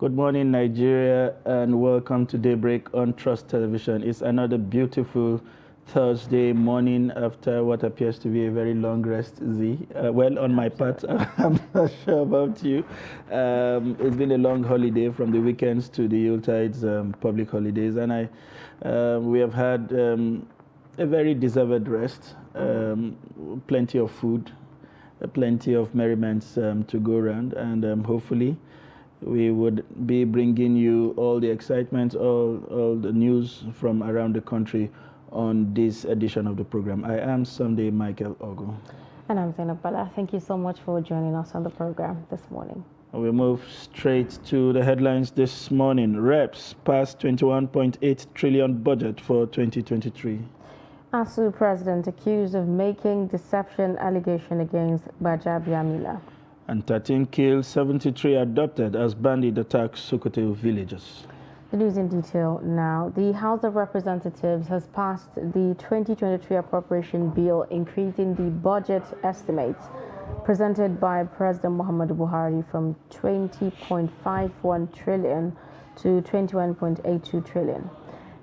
Good morning, Nigeria, and welcome to Daybreak on Trust Television. It's another beautiful Thursday morning after what appears to be a very long rest, Z. Well, on my part, I'm not sure about you. It's been a long holiday from the weekends to the Yuletides public holidays, and we have had a very deserved rest, plenty of food, plenty of merriments to go around, and hopefully we would be bringing you all the excitement, all the news from around the country on this edition of the program. I am Sunday Michael Ogo. And I'm Zainab Bala. Thank you so much for joining us on the program this morning. We move straight to the headlines this morning. Reps passed 21.8 trillion budget for 2023. ASU president accused of making deception allegation against Bajabiamila. And 13 killed, 73 adopted as bandit attacks Sokoto villages. The news in detail now. The House of Representatives has passed the 2023 appropriation bill increasing the budget estimates presented by President Muhammadu Buhari from 20.51 trillion to 21.82 trillion.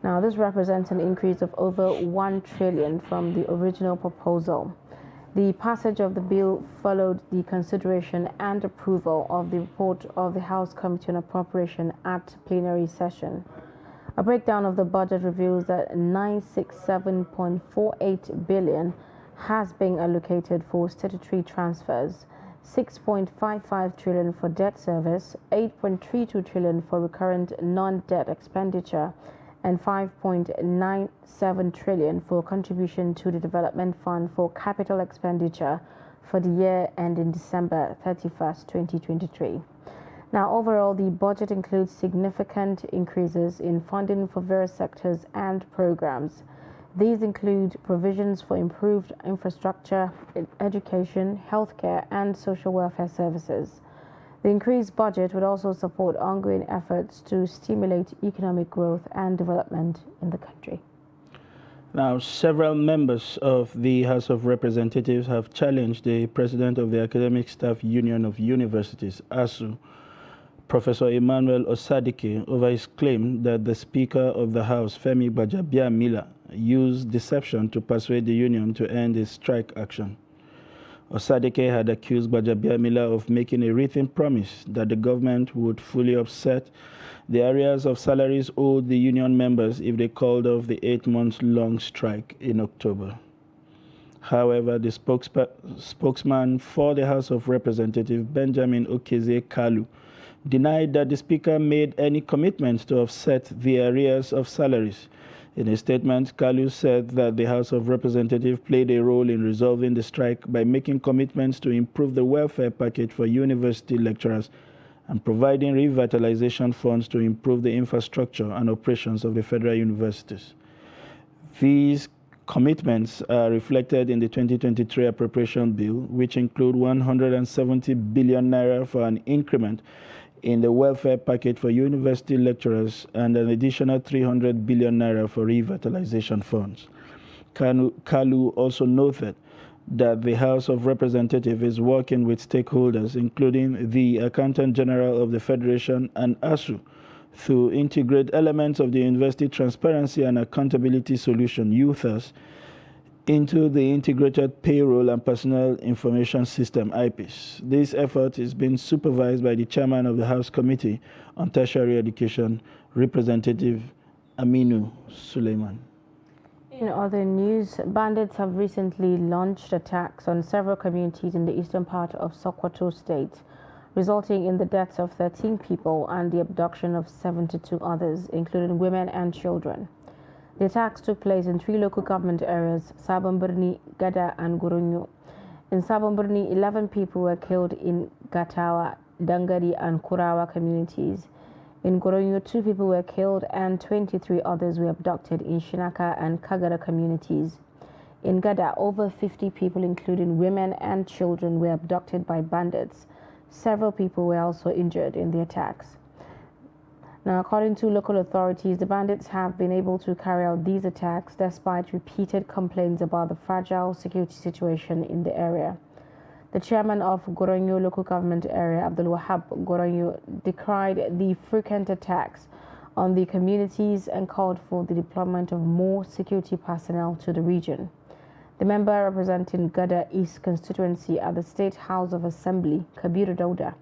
Now, this represents an increase of over 1 trillion from the original proposal. The passage of the bill followed the consideration and approval of the report of the House Committee on Appropriation at plenary session. A breakdown of the budget reveals that 967.48 billion has been allocated for statutory transfers, 6.55 trillion for debt service, 8.32 trillion for recurrent non-debt expenditure, and 5.97 trillion for contribution to the Development Fund for capital expenditure for the year ending December 31st, 2023. Now, overall, the budget includes significant increases in funding for various sectors and programs. These include provisions for improved infrastructure, education, healthcare, and social welfare services. The increased budget would also support ongoing efforts to stimulate economic growth and development in the country. Now, several members of the House of Representatives have challenged the President of the Academic Staff Union of Universities, ASU, Professor Emmanuel Osadike, over his claim that the Speaker of the House, Femi Gbajabiamila, used deception to persuade the union to end its strike action. Osadike had accused Gbajabiamila of making a written promise that the government would fully offset the arrears of salaries owed the union members if they called off the 8-month-long strike in October. However, the spokesman for the House of Representatives, Benjamin Okeze Kalu, denied that the Speaker made any commitment to offset the arrears of salaries. In a statement, Kalu said that the House of Representatives played a role in resolving the strike by making commitments to improve the welfare package for university lecturers and providing revitalization funds to improve the infrastructure and operations of the federal universities. These commitments are reflected in the 2023 appropriation bill, which include 170 billion naira for an increment in the welfare package for university lecturers and an additional 300 billion naira for revitalization funds. Kalu also noted that the House of Representatives is working with stakeholders, including the Accountant General of the Federation and ASU, to integrate elements of the University Transparency and Accountability Solution, UTHAS, into the Integrated Payroll and Personnel Information System, IPIS. This effort is being supervised by the chairman of the House Committee on Tertiary Education, Representative Aminu Suleiman. In other news, bandits have recently launched attacks on several communities in the eastern part of Sokoto State, resulting in the deaths of 13 people and the abduction of 72 others, including women and children. The attacks took place in 3 local government areas, Sabon Birni, Gada, and Goronyo. In Sabon Birni, 11 people were killed in Gatawa, Dangari, and Kurawa communities. In Goronyo, 2 people were killed and 23 others were abducted in Shinaka and Kagara communities. In Gada, over 50 people, including women and children, were abducted by bandits. Several people were also injured in the attacks. Now, according to local authorities, the bandits have been able to carry out these attacks despite repeated complaints about the fragile security situation in the area. The chairman of Goronyo local government area, Abdul Wahab Goronyo, decried the frequent attacks on the communities and called for the deployment of more security personnel to the region. The member representing Gada East constituency at the State House of Assembly, Kabiru Dauda,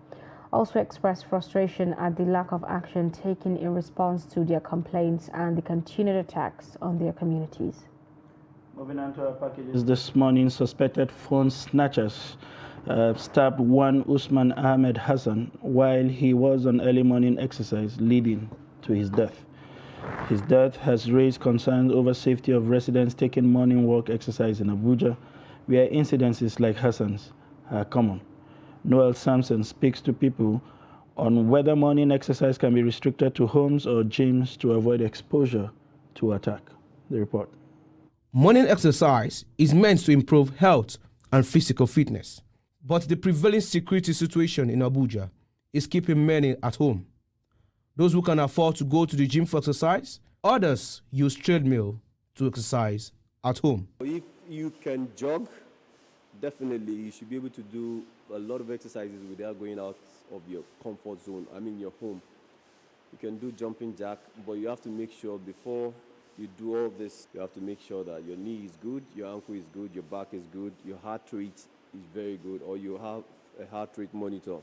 also expressed frustration at the lack of action taken in response to their complaints and the continued attacks on their communities. Moving on to our packages this morning, suspected phone snatchers stabbed one Usman Ahmed Hassan while he was on early morning exercise, leading to his death. His death has raised concerns over safety of residents taking morning walk exercise in Abuja, where incidences like Hassan's are common. Noel Sampson speaks to people on whether morning exercise can be restricted to homes or gyms to avoid exposure to attack. The report. Morning exercise is meant to improve health and physical fitness, but the prevailing security situation in Abuja is keeping many at home. Those who can afford to go to the gym for exercise, others use treadmill to exercise at home. If you can jog, definitely you should be able to do a lot of exercises without going out of your comfort zone, your home. You can do jumping jack, but you have to make sure before you do all this, you have to make sure that your knee is good, your ankle is good, your back is good, your heart rate is very good, or you have a heart rate monitor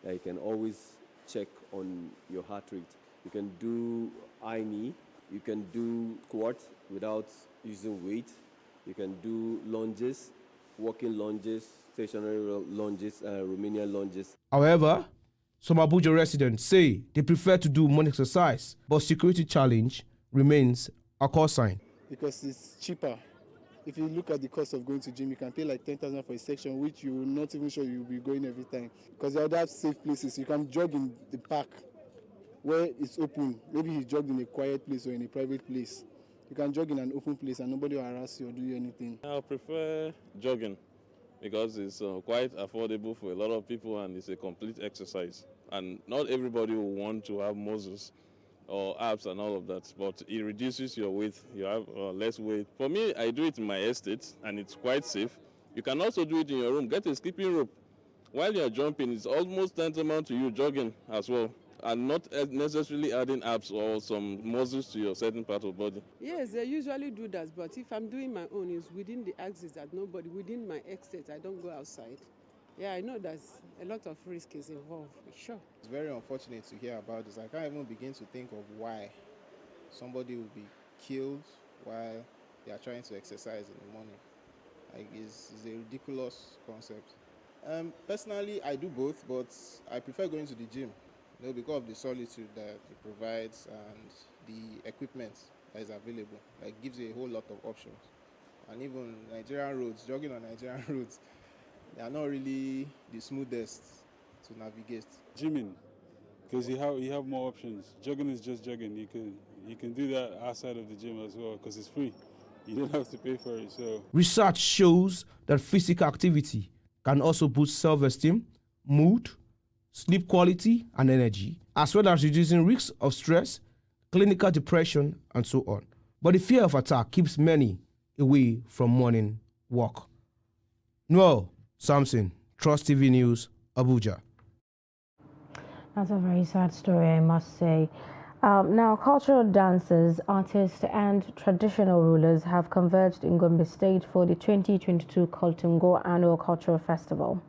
that you can always check on your heart rate. You can do high knee, you can do squat without using weight, you can do lunges, walking lunges, stationary lunges, Romanian lunges. However, some Abuja residents say they prefer to do morning exercise, but security challenge remains a call sign. Because it's cheaper. If you look at the cost of going to gym, you can pay like 10,000 for a section, which you're not even sure you'll be going every time. Because there are other safe places. You can jog in the park where it's open. Maybe you jog in a quiet place or in a private place. You can jog in an open place and nobody will harass you or do you anything. I prefer jogging because it's quite affordable for a lot of people and it's a complete exercise. And not everybody will want to have muscles or abs and all of that, but it reduces your weight, you have less weight. For me, I do it in my estate and it's quite safe. You can also do it in your room. Get a skipping rope. While you're jumping, it's almost tantamount to you jogging as well, and not necessarily adding abs or some muscles to your certain part of the body. Yes, they usually do that, but if I'm doing my own, it's within the axis that nobody, within my estate, I don't go outside. Yeah, I know there's a lot of risk is involved, sure. It's very unfortunate to hear about this. I can't even begin to think of why somebody will be killed while they are trying to exercise in the morning. Like, it's a ridiculous concept. Personally, I do both, but I prefer going to the gym, because of the solitude that it provides and the equipment that is available. Like, gives you a whole lot of options. And even Nigerian roads, jogging on Nigerian roads, they are not really the smoothest to navigate. Gymming, because you have more options. Jogging is just jogging. You can do that outside of the gym as well because it's free. You don't have to pay for it. So research shows that physical activity can also boost self-esteem, mood, sleep quality, and energy, as well as reducing risks of stress, clinical depression, and so on. But the fear of attack keeps many away from morning walk. Noel Samson, Trust TV News, Abuja. That's a very sad story, I must say. Now, cultural dancers, artists, and traditional rulers have converged in Gombe State for the 2022 Kaltungo Annual Cultural Festival.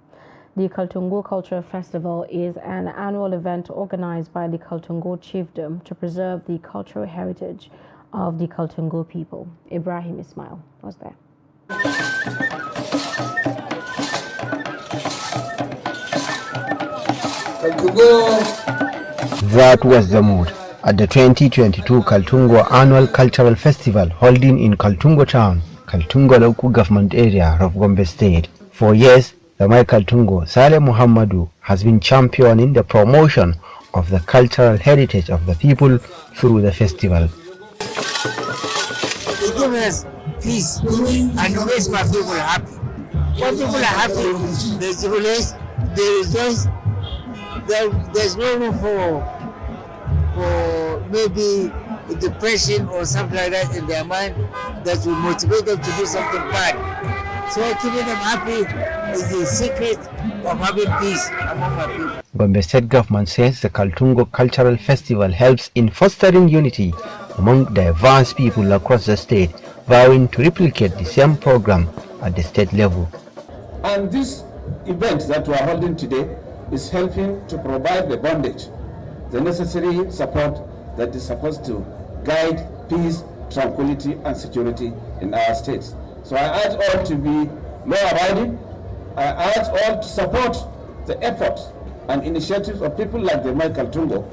The Kaltungo Cultural Festival is an annual event organized by the Kaltungo Chiefdom to preserve the cultural heritage of the Kaltungo people. Ibrahim Ismail was there. That was the mood at the 2022 Kaltungo Annual Cultural Festival holding in Kaltungo Town, Kaltungo Local Government Area of Gombe State. For years, the My Kaltungo Saleh Muhammadu has been championing the promotion of the cultural heritage of the people through the festival. Give us peace and makes my people happy. When people are happy, they rejoice, there's no room for maybe depression or something like that in their mind that will motivate them to do something bad. So keeping them happy is the secret of having peace among our people. Gombe State Government says the Kaltungo Cultural Festival helps in fostering unity among diverse people across the state, vowing to replicate the same program at the state level. And this event that we are holding today is helping to provide the bondage, the necessary support that is supposed to guide peace, tranquility, and security in our states. So I urge all to be law-abiding. I urge all to support the efforts and initiatives of people like the Michael Tungo.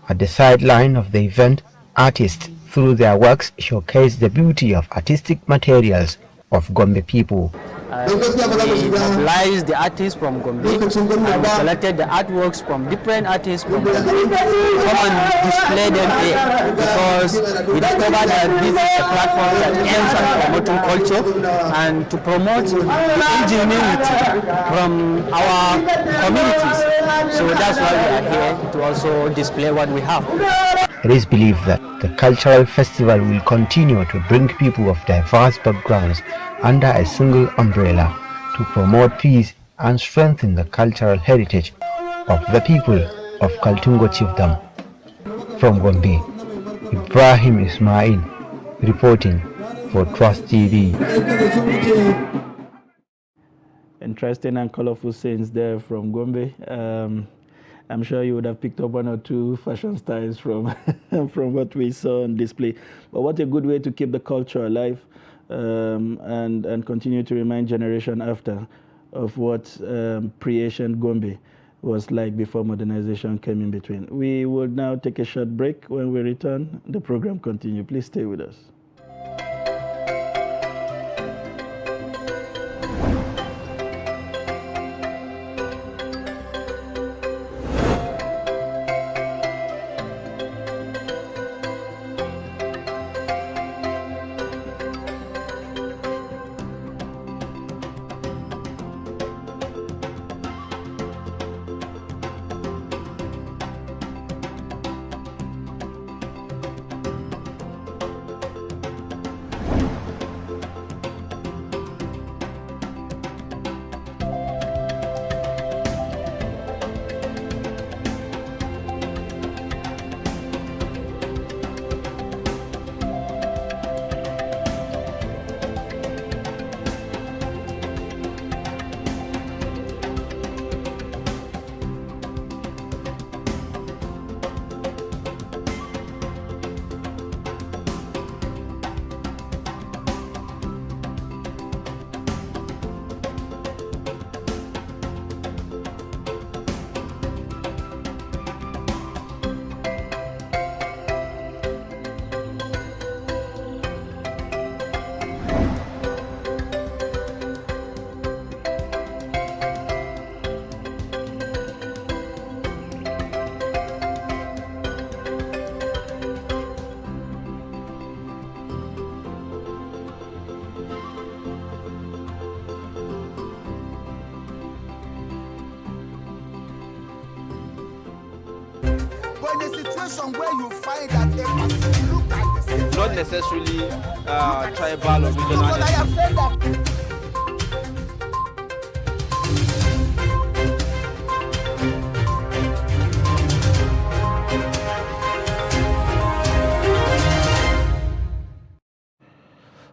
At the sideline of the event, artists, through their works, showcase the beauty of artistic materials of Gombe people. We mobilized the artists from Gombe and we selected the artworks from different artists from Gombe to come and display them here, because we discovered that this is a platform that aims at promoting culture and to promote ingenuity from our communities. So that's why we are here, to also display what we have. It is believed that the cultural festival will continue to bring people of diverse backgrounds under a single umbrella to promote peace and strengthen the cultural heritage of the people of Kaltungo Chiefdom. From Gombe, Ibrahim Ismail reporting for Trust TV. Interesting and colorful scenes there from Gombe. I'm sure you would have picked up one or two fashion styles from from what we saw on display. But what a good way to keep the culture alive and continue to remind generation after of what pre-Asian Gombe was like before modernization came in between. We will now take a short break. When we return, the program continues. Please stay with us. But in a situation where you find that a person look at the same, not necessarily tribal or regional. but I have said that.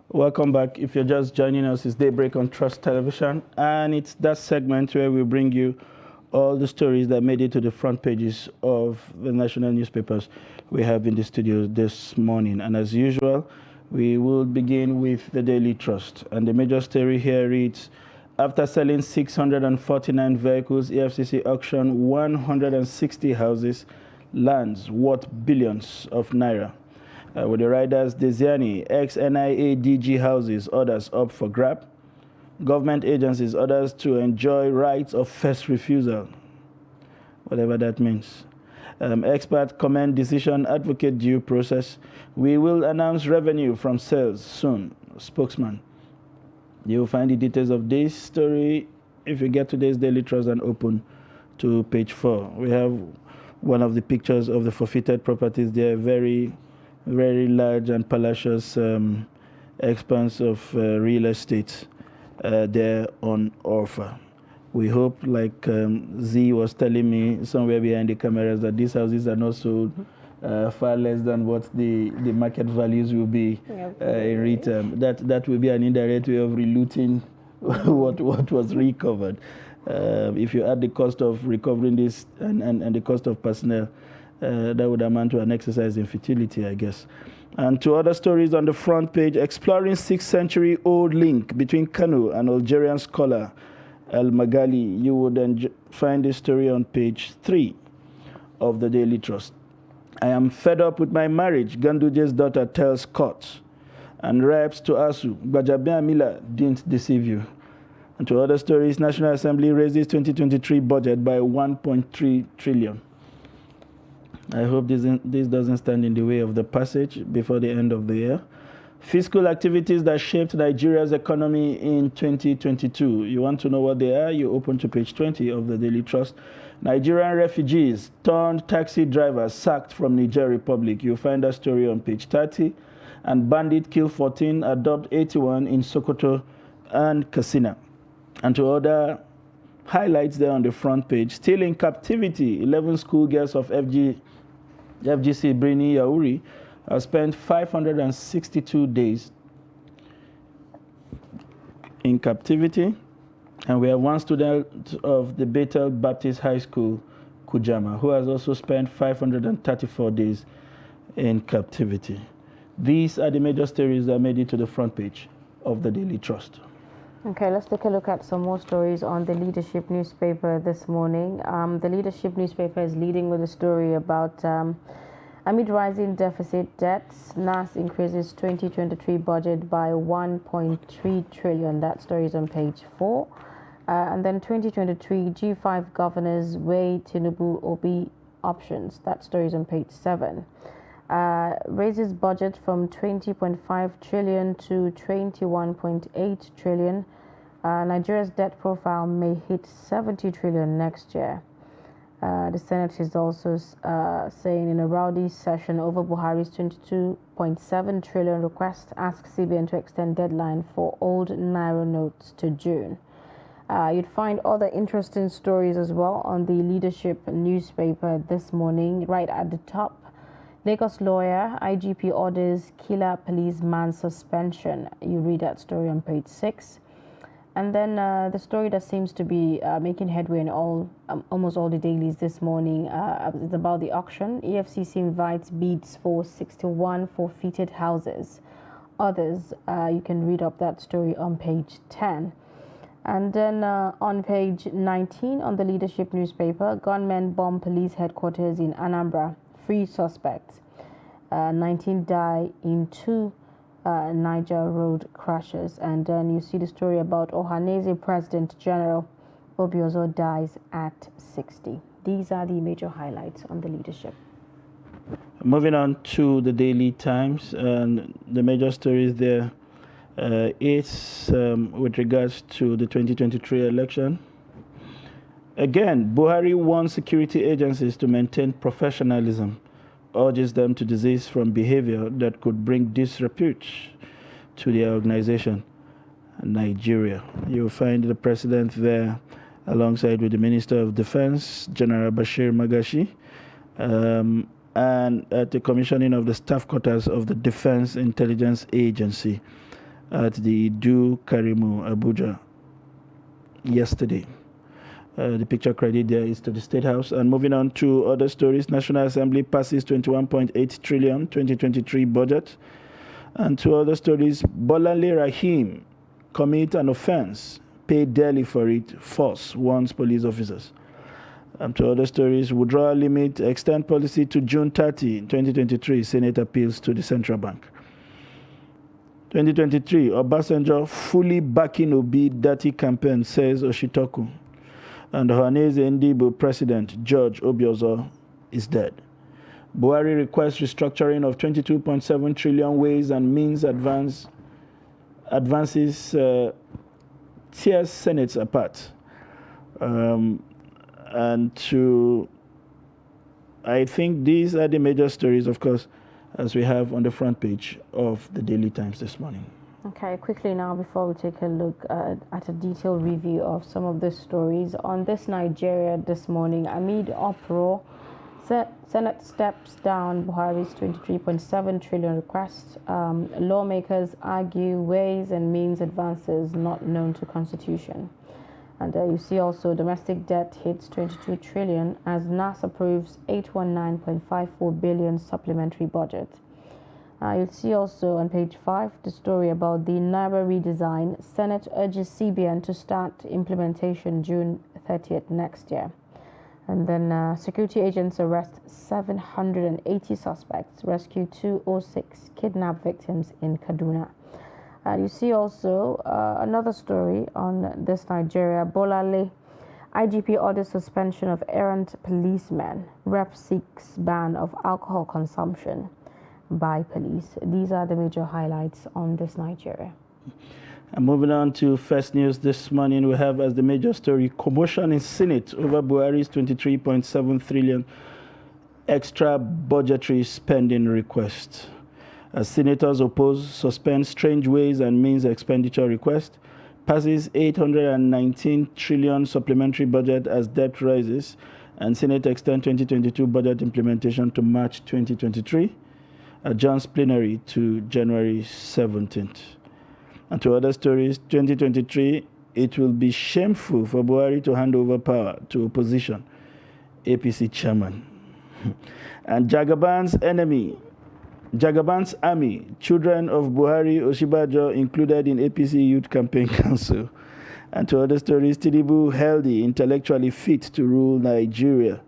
Welcome back. If you're just joining us, it's Daybreak on Trust Television, and it's that segment where we bring you all the stories that made it to the front pages of the national newspapers we have in the studio this morning. And as usual, we will begin with the Daily Trust. And the major story here reads, after selling 649 vehicles, EFCC auctioned 160 houses, lands worth billions of naira. With the riders Desiani, ex-NIA DG houses, others up for grab. Government agencies, others to enjoy rights of first refusal, whatever that means. Expert comment decision, advocate due process. We will announce revenue from sales soon, spokesman. You'll find the details of this story if you get today's Daily Trust and open to page 4. We have one of the pictures of the forfeited properties there, very large and palatial expanse of real estate there on offer. We hope, like Z was telling me somewhere behind the cameras, that these houses are not sold far less than what the market values will be in return. That will be an indirect way of relooting what was recovered. If you add the cost of recovering this and the cost of personnel, that would amount to an exercise in futility, I guess. And to other stories on the front page, exploring 6th century old link between Kano and Algerian scholar El Magali. You would find this story on page 3 of the Daily Trust. I am fed up with my marriage, Ganduje's daughter tells court. And raps to ASU, Gbajabia Mila didn't deceive you. And to other stories, National Assembly raises 2023 budget by 1.3 trillion. I hope this doesn't stand in the way of the passage before the end of the year. Fiscal activities that shaped Nigeria's economy in 2022. You want to know what they are? You open to page 20 of the Daily Trust. Nigerian refugees turned taxi drivers sacked from Niger Republic. You'll find that story on page 30. And bandit kill 14, adopt 81 in Sokoto and Katsina. And to other highlights there on the front page. Still in captivity, 11 schoolgirls of FGC Brini Yauri have spent 562 days in captivity. And we have one student of the Bethel Baptist High School, Kujama, who has also spent 534 days in captivity. These are the major stories that made it to the front page of the Daily Trust. Okay, let's take a look at some more stories on the Leadership newspaper this morning. The Leadership newspaper is leading with a story about amid rising deficit debts, NAS increases 2023 budget by 1.3 trillion. That story is on page 4. And then 2023 G5 governors weigh Tinubu Obi options. That story is on page 7. Raises budget from 20.5 trillion to 21.8 trillion. Nigeria's debt profile may hit 70 trillion next year. The Senate is also saying in a rowdy session over Buhari's 22.7 trillion request, asks CBN to extend deadline for old Naira notes to June. You'd find other interesting stories as well on the Leadership newspaper this morning. Right at the top, Lagos lawyer, IGP orders killer policeman suspension. You read that story on page 6. And then the story that seems to be making headway in almost all the dailies this morning is about the auction. EFCC invites bids for 61 forfeited houses. Others, you can read up that story on page 10. And then on page 19 on the Leadership newspaper, gunmen bomb police headquarters in Anambra. Free suspects. 19 die in 2 Niger road crashes. And then you see the story about Ohanese President General Obiozo dies at 60. These are the major highlights on the Leadership. Moving on to the Daily Times, and the major stories there is with regards to the 2023 election. Again, Buhari wants security agencies to maintain professionalism, urges them to desist from behavior that could bring disrepute to their organization, Nigeria. You'll find the president there alongside with the Minister of Defense, General Bashir Magashi, and at the commissioning of the staff quarters of the Defense Intelligence Agency at the Du Karimu, Abuja, yesterday. The picture credit there is to the State House. And moving on to other stories, National Assembly passes 21.8 trillion 2023 budget. And to other stories, Bolanle Rahim commit an offense, pay dearly for it, force warns police officers. And to other stories, withdrawal limit, extend policy to June 30, 2023, Senate appeals to the Central Bank. 2023, Obasanjo fully backing Obi dirty campaign, says Oshitoku. And Ohanese Ndibo President George Obiozo is dead. Buhari requests restructuring of 22.7 trillion ways and means advances tears Senate apart. And I think these are the major stories, of course, as we have on the front page of the Daily Times this morning. Okay, quickly now before we take a look at a detailed review of some of the stories on this Nigeria this morning. Amid uproar, Senate steps down Buhari's 23.7 trillion request. Lawmakers argue ways and means advances not known to Constitution. And you see also domestic debt hits 22 trillion as NAS approves 819.54 billion supplementary budget. You'll see also on page 5 the story about the Naira redesign. Senate urges CBN to start implementation June 30th next year. And then security agents arrest 780 suspects, rescue 206 kidnapped victims in Kaduna. You see also another story on this Nigeria. Bolale, IGP orders suspension of errant policemen. Rep seeks ban of alcohol consumption by police. These are the major highlights on this Nigeria. And moving on to first news this morning, we have as the major story commotion in Senate over Buhari's 23.7 trillion extra budgetary spending request. As senators oppose, suspend strange ways and means expenditure request, passes 819 trillion supplementary budget as debt rises, and Senate extend 2022 budget implementation to March 2023, adjourns plenary to January 17th. And to other stories, 2023, it will be shameful for Buhari to hand over power to opposition, APC chairman. And Jagaban's army, children of Buhari Oshibajo included in APC Youth Campaign Council. And to other stories, Tinubu healthy, intellectually fit to rule Nigeria.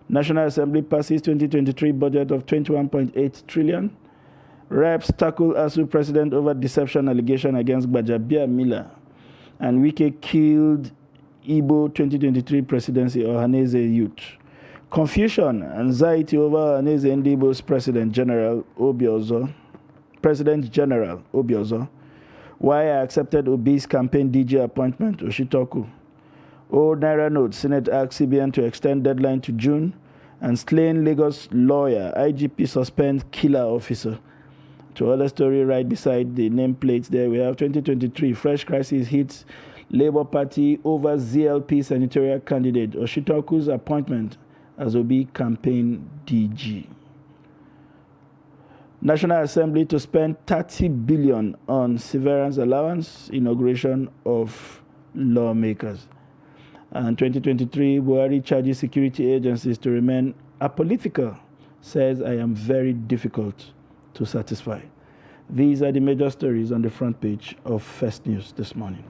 National Assembly passes 2023 budget of 21.8 trillion. Reps tackle ASU president over deception allegation against Gbajabia Miller. And Wike killed Igbo 2023 presidency Ohaneze youth. Confusion, anxiety over Ohaneze Ndibo's President General Obiozor. Why I accepted Obi's campaign DJ appointment, Oshitoku. Old Naira note, Senate asks CBN to extend deadline to June. And slain Lagos lawyer, IGP suspends killer officer. To other story right beside the nameplates there, we have 2023 fresh crisis hits Labour Party over ZLP senatorial candidate Oshitoku's appointment as Obi campaign DG. National Assembly to spend 30 billion on severance allowance, inauguration of lawmakers. And 2023, Buhari charges security agencies to remain apolitical, says I am very difficult to satisfy. These are the major stories on the front page of First News this morning.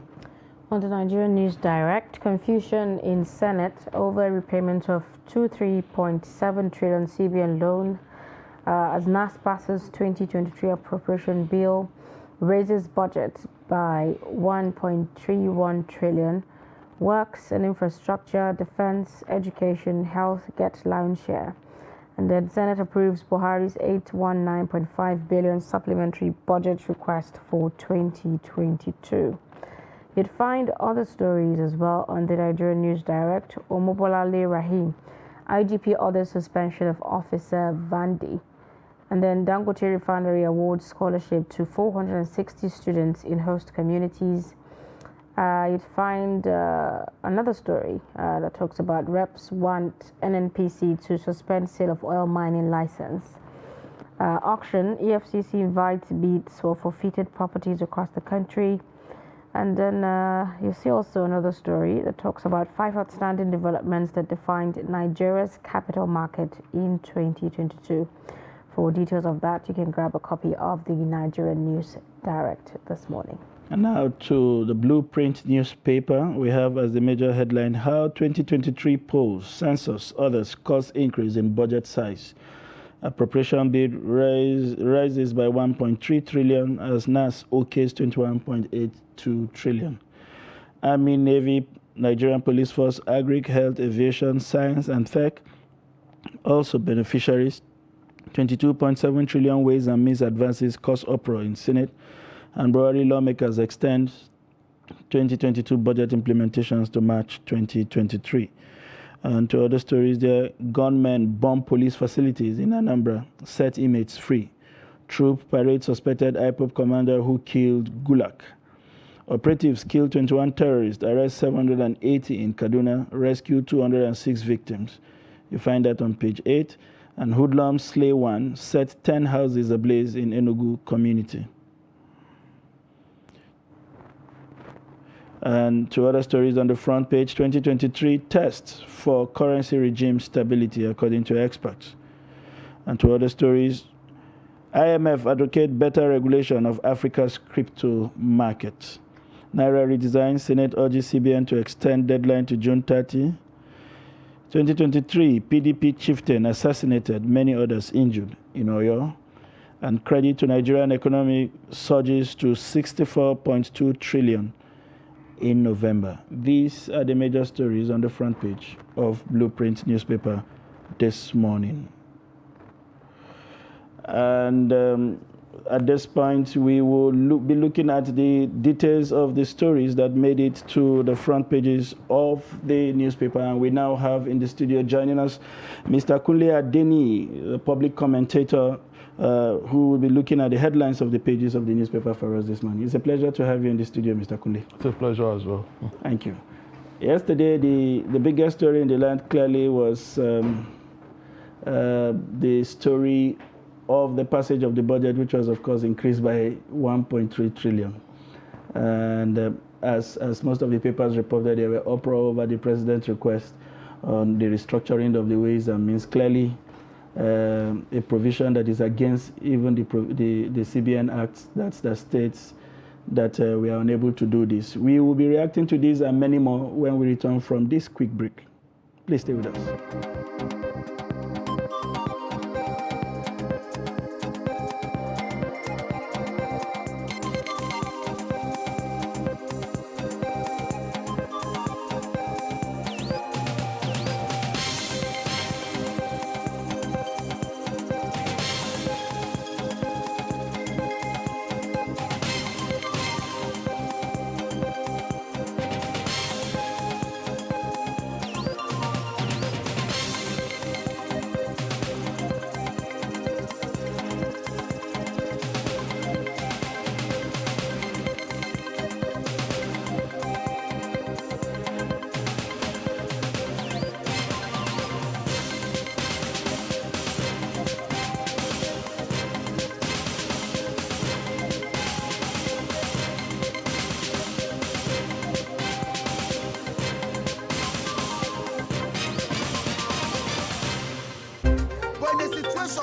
On the Nigerian News Direct, confusion in Senate over repayment of 23.7 trillion CBN loan as NAS passes 2023 appropriation bill, raises budget by 1.31 trillion. Works and infrastructure, defense, education, health get lion's share. And then Senate approves Buhari's 819.5 billion supplementary budget request for 2022. You'd find other stories as well on the Nigerian News Direct. Omobolale Rahim, IGP orders suspension of Officer Vandi. And then Dangote Refinery awards scholarship to 460 students in host communities. You'd find another story that talks about reps want NNPC to suspend sale of oil mining license. Auction, EFCC invites bids for forfeited properties across the country. And then you see also another story that talks about 5 outstanding developments that defined Nigeria's capital market in 2022. For details of that, you can grab a copy of the Nigerian News Direct this morning. And now to the Blueprint newspaper, we have as the major headline, how 2023 polls, census, others cause increase in budget size. Appropriation bill rises by 1.3 trillion as NAS okays 21.82 trillion. Army, Navy, Nigerian Police Force, Agric, Health, Aviation, Science and Tech, also beneficiaries. 22.7 trillion ways and means advances cause uproar in Senate. And Buhari lawmakers extend 2022 budget implementations to March 2023. And to other stories there, gunmen bomb police facilities in Anambra, set inmates free. Troop parades suspected IPOB commander who killed Gulak. Operatives killed 21 terrorists, arrest 780 in Kaduna, rescue 206 victims. You find that on page 8. And hoodlums slay one, set 10 houses ablaze in Enugu community. And two other stories on the front page, 2023 tests for currency regime stability according to experts. And two other stories, IMF advocate better regulation of Africa's crypto market. Naira redesign, Senate urges CBN to extend deadline to June 30. 2023, PDP chieftain assassinated, many others injured in Oyo. And credit to Nigerian economy surges to 64.2 trillion in November. These are the major stories on the front page of Blueprint newspaper this morning. And at this point, we will be looking at the details of the stories that made it to the front pages of the newspaper. And we now have in the studio joining us Mr. Kunle Adeni, a public commentator who will be looking at the headlines of the pages of the newspaper for us this morning. It's a pleasure to have you in the studio, Mr. Kunle. It's a pleasure as well. Thank you. Yesterday, the biggest story in the land clearly was the story of the passage of the budget, which was, of course, increased by 1.3 trillion. And as most of the papers reported, there were uproar over the president's request on the restructuring of the Ways and Means. Clearly, a provision that is against even the CBN Act that states that we are unable to do this. We will be reacting to this and many more when we return from this quick break. Please stay with us.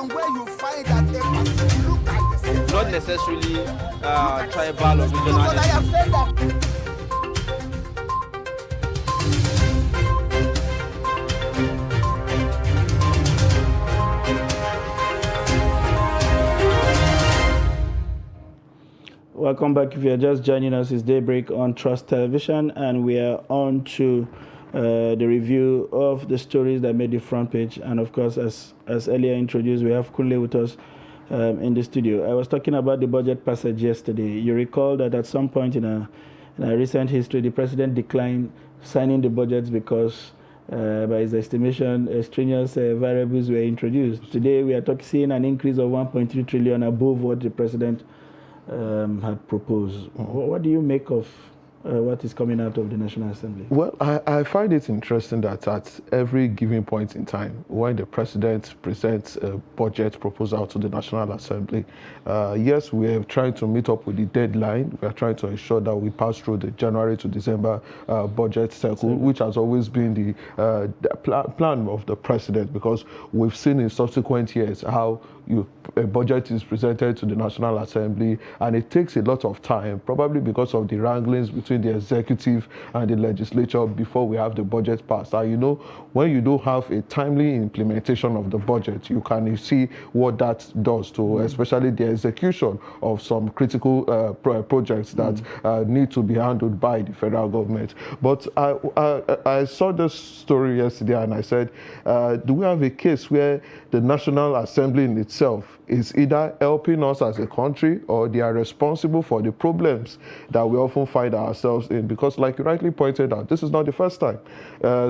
Where you find that a look like the same. Not necessarily tribal or regional. But I have said that. Welcome back. If you are just joining us, it's Daybreak on Trust Television, and we are on to the review of the stories that made the front page. And of course, as earlier introduced, we have Kunle with us in the studio. I was talking about the budget passage yesterday. You recall that at some point in a recent history, the president declined signing the budgets because, by his estimation, extraneous variables were introduced. Today, we are seeing an increase of 1.3 trillion above what the president had proposed. What do you make of what is coming out of the National Assembly? Well, I find it interesting that at every given point in time, when the president presents a budget proposal to the National Assembly, yes, we are trying to meet up with the deadline. We are trying to ensure that we pass through the January to December budget cycle, which has always been the plan of the president, because we've seen in subsequent years how a budget is presented to the National Assembly, and it takes a lot of time, probably because of the wranglings between the executive and the legislature before we have the budget passed. And you know, when you don't have a timely implementation of the budget, you can see what that does to especially the execution of some critical projects that need to be handled by the federal government. But I saw this story yesterday and I said, do we have a case where the National Assembly in itself is either helping us as a country, or they are responsible for the problems that we often find ourselves ourselves in, because like you rightly pointed out, this is not the first time.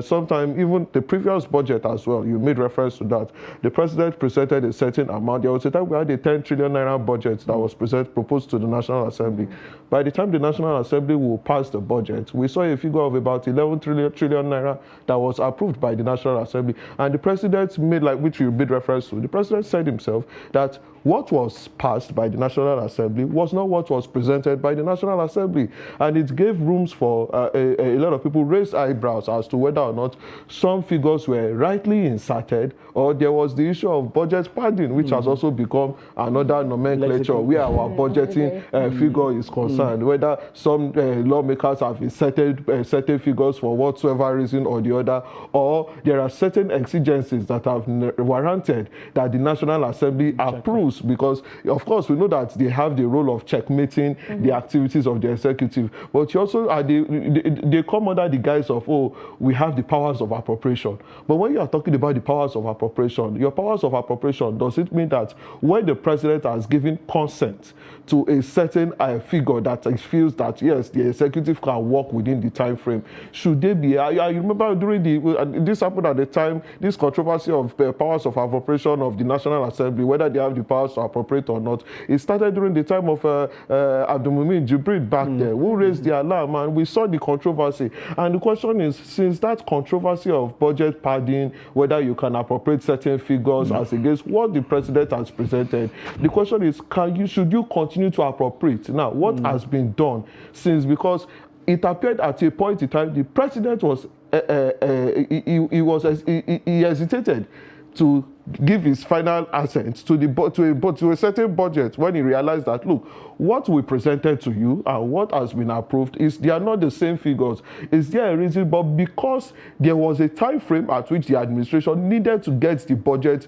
Sometime even the previous budget as well, you made reference to that. The president presented a certain amount. There was a time we had a 10 trillion naira budget that was proposed to the National Assembly. By the time the National Assembly will pass the budget, we saw a figure of about 11 trillion naira that was approved by the National Assembly. And the president made, like which you made reference to, the president said himself that what was passed by the National Assembly was not what was presented by the National Assembly. And it gave rooms for a lot of people raised eyebrows as to whether or not some figures were rightly inserted, or there was the issue of budget padding, which has also become another nomenclature where our budgeting figure is concerned, whether some lawmakers have inserted certain figures for whatsoever reason or the other, or there are certain exigencies that have warranted that the National Assembly approves, because of course we know that they have the role of checkmating the activities of the executive, but you also are they come under the guise of, oh, we have the powers of appropriation. But when you are talking about the powers of appropriation, your powers of appropriation, does it mean that when the president has given consent to a certain figure that he feels that yes, the executive can work within the time frame, should they be? I remember during this happened at the time, this controversy of powers of appropriation of the National Assembly, whether they have the powers to appropriate or not. It started during the time of Abdulmumin Jibril back there, who raised the alarm, and we saw the controversy. And the question is, since that controversy of budget padding, whether you can appropriate certain figures as against what the president has presented, the question is, should you continue to appropriate? Now, what has been done since, because it appeared at a point in time the president was he hesitated to give his final assent to a certain budget when he realized that, look, what we presented to you and what has been approved they are not the same figures. Is there a reason? But because there was a time frame at which the administration needed to get the budget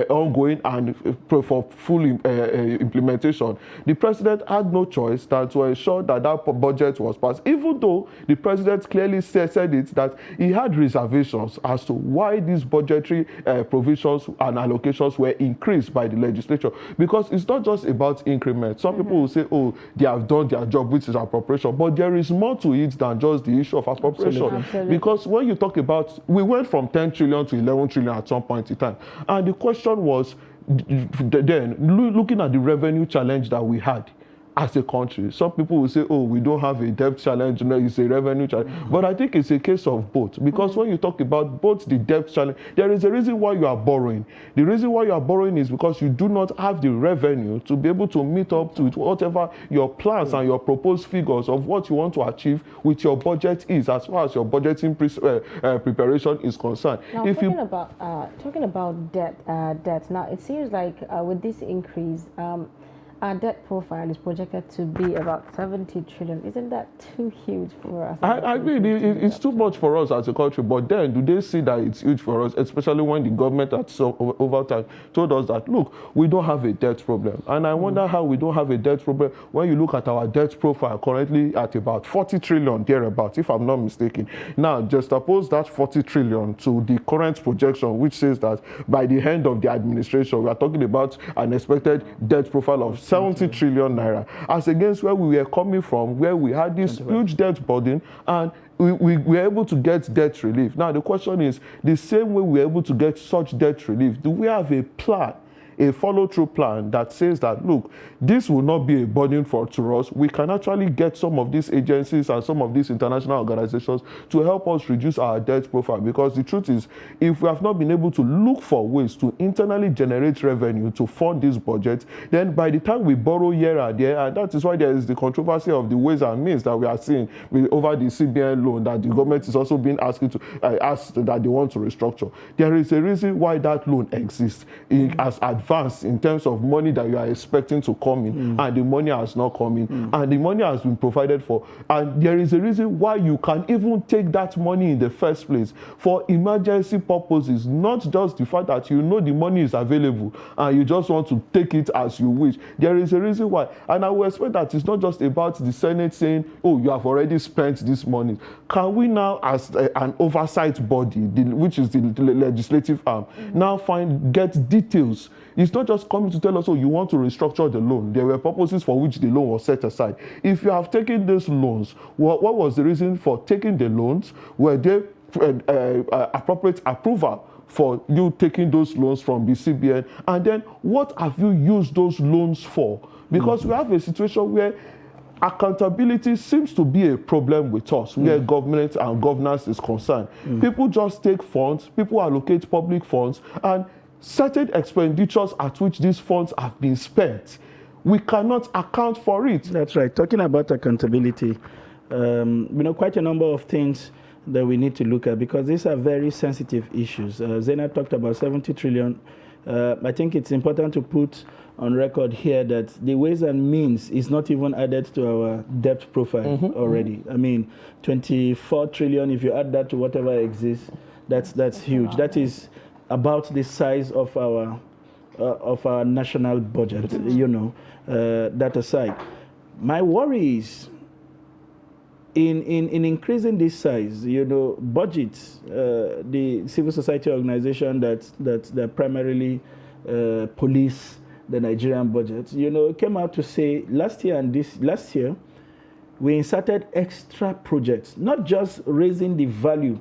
ongoing and for full implementation, the president had no choice than to ensure that that budget was passed, even though the president clearly said it that he had reservations as to why these budgetary provisions and allocations were increased by the legislature, because it's not just about increment. Some people will say, oh, they have done their job, which is appropriation, but there is more to it than just the issue of appropriation. Absolutely. Because when you talk about, we went from 10 trillion to 11 trillion at some point in time, and the question was then, looking at the revenue challenge that we had as a country, some people will say, oh, we don't have a debt challenge, no, it's a revenue challenge. But I think it's a case of both, because when you talk about both the debt challenge, there is a reason why you are borrowing. The reason why you are borrowing is because you do not have the revenue to be able to meet up to whatever your plans and your proposed figures of what you want to achieve with your budget is, as far as your budgeting preparation is concerned. Now, talking about debt, now it seems like with this increase, our debt profile is projected to be about 70 trillion. Isn't that too huge for us? I mean, it's too much for us as a country, but then do they see that it's huge for us, especially when the government at over time told us that, look, we don't have a debt problem. And I wonder how we don't have a debt problem when you look at our debt profile currently at about 40 trillion thereabouts, if I'm not mistaken. Now, just oppose that 40 trillion to the current projection, which says that by the end of the administration, we are talking about an expected debt profile of 70 trillion naira, as against where we were coming from, where we had this huge debt burden, and we were able to get debt relief. Now, the question is, the same way we were able to get such debt relief, do we have a plan, a follow-through plan that says that, look, this will not be a burden to us. We can actually get some of these agencies and some of these international organizations to help us reduce our debt profile. Because the truth is, if we have not been able to look for ways to internally generate revenue to fund this budget, then by the time we borrow here and there, and that is why there is the controversy of the ways and means that we are seeing over the CBN loan that the government is also being asked that they want to restructure. There is a reason why that loan exists as advance in terms of money that you are expecting to come in, and the money has not come in, and the money has been provided for. And there is a reason why you can even take that money in the first place for emergency purposes, not just the fact that you know the money is available and you just want to take it as you wish. There is a reason why. And I will expect that it's not just about the Senate saying, oh, you have already spent this money. Can we now, as an oversight body, which is the legislative arm, now get details? It's not just coming to tell us, oh, you want to restructure the loan. There were purposes for which the loan was set aside. If you have taken these loans, what was the reason for taking the loans? Were there appropriate approval for you taking those loans from the CBN? And then what have you used those loans for? Because we have a situation where accountability seems to be a problem with us, where government and governance is concerned. People just take funds, people allocate public funds, and certain expenditures at which these funds have been spent, we cannot account for it. That's right. Talking about accountability, quite a number of things that we need to look at, because these are very sensitive issues. Zena talked about 70 trillion. I think it's important to put on record here that the ways and means is not even added to our debt profile already. I mean, 24 trillion, if you add that to whatever exists, that's huge. That is about the size of our national budget, that aside. My worry is in increasing this size, budgets, the civil society organization that primarily police the Nigerian budget, came out to say last year, we inserted extra projects, not just raising the value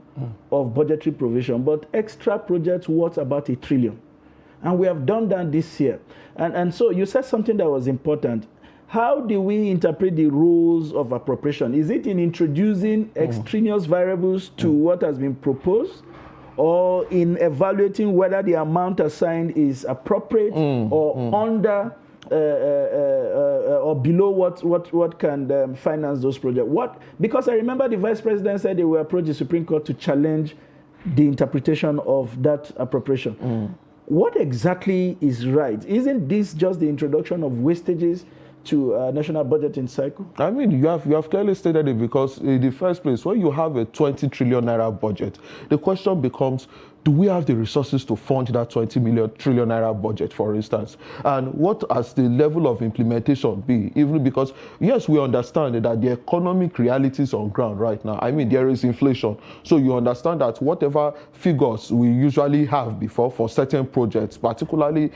of budgetary provision, but extra projects worth about 1 trillion. And we have done that this year. And so you said something that was important. How do we interpret the rules of appropriation? Is it in introducing extraneous variables to what has been proposed, or in evaluating whether the amount assigned is appropriate or under or below what can finance those projects? Because I remember the Vice President said they will approach the Supreme Court to challenge the interpretation of that appropriation. What exactly is right? Isn't this just the introduction of wastages to national budgeting cycle? I mean, you have clearly stated it, because in the first place, when you have a 20 trillion naira budget, the question becomes, do we have the resources to fund that 20 trillion naira budget, for instance? And what has the level of implementation be? Even because, yes, we understand that the economic realities on ground right now, I mean, there is inflation. So you understand that whatever figures we usually have before for certain projects, particularly,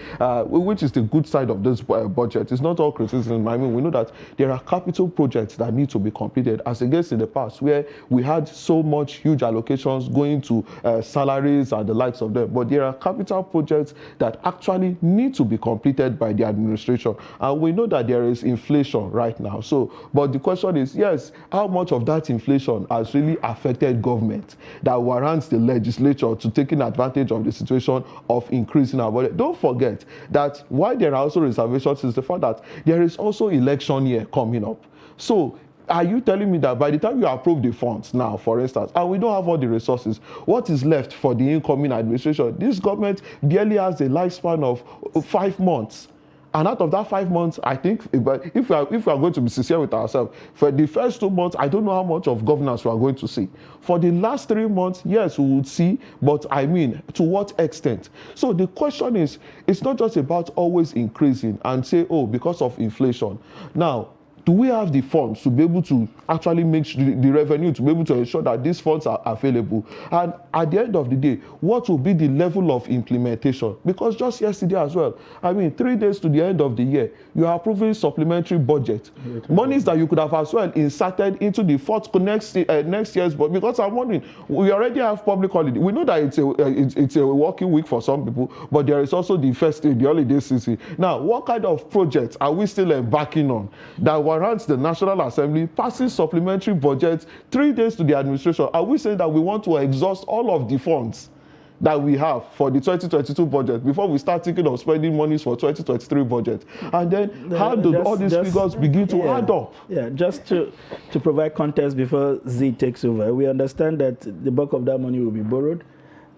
which is the good side of this budget, it's not all criticism. I mean, we know that there are capital projects that need to be completed, as against in the past, where we had so much huge allocations going to salaries and the likes of them. But there are capital projects that actually need to be completed by the administration. And we know that there is inflation right now. So, but the question is, yes, how much of that inflation has really affected government that warrants the legislature to taking advantage of the situation of increasing our budget? Don't forget that why there are also reservations is the fact that there is also election year coming up. So are you telling me that by the time you approve the funds now, for instance, and we don't have all the resources, what is left for the incoming administration? This government barely has a lifespan of 5 months. And out of that 5 months, I think, if we are going to be sincere with ourselves, for the first 2 months, I don't know how much of governance we are going to see. For the last 3 months, yes, we would see, but I mean, to what extent? So the question is, it's not just about always increasing and say, oh, because of inflation. Now, do we have the funds to be able to actually make the revenue to be able to ensure that these funds are available? And at the end of the day, what will be the level of implementation? Because just yesterday as well, I mean, 3 days to the end of the year, you are approving supplementary budget. Monies that you could have as well inserted into the next year's budget. Because I'm wondering, we already have public holiday. We know that it's a working week for some people, but there is also the holiday season. Now, what kind of projects are we still embarking on that warrants the National Assembly passing supplementary budgets 3 days to the administration? Are we saying that we want to exhaust all of the funds that we have for the 2022 budget before we start thinking of spending monies for 2023 budget? And then how do all these figures begin to add up? Yeah, just to provide context before Z takes over, we understand that the bulk of that money will be borrowed.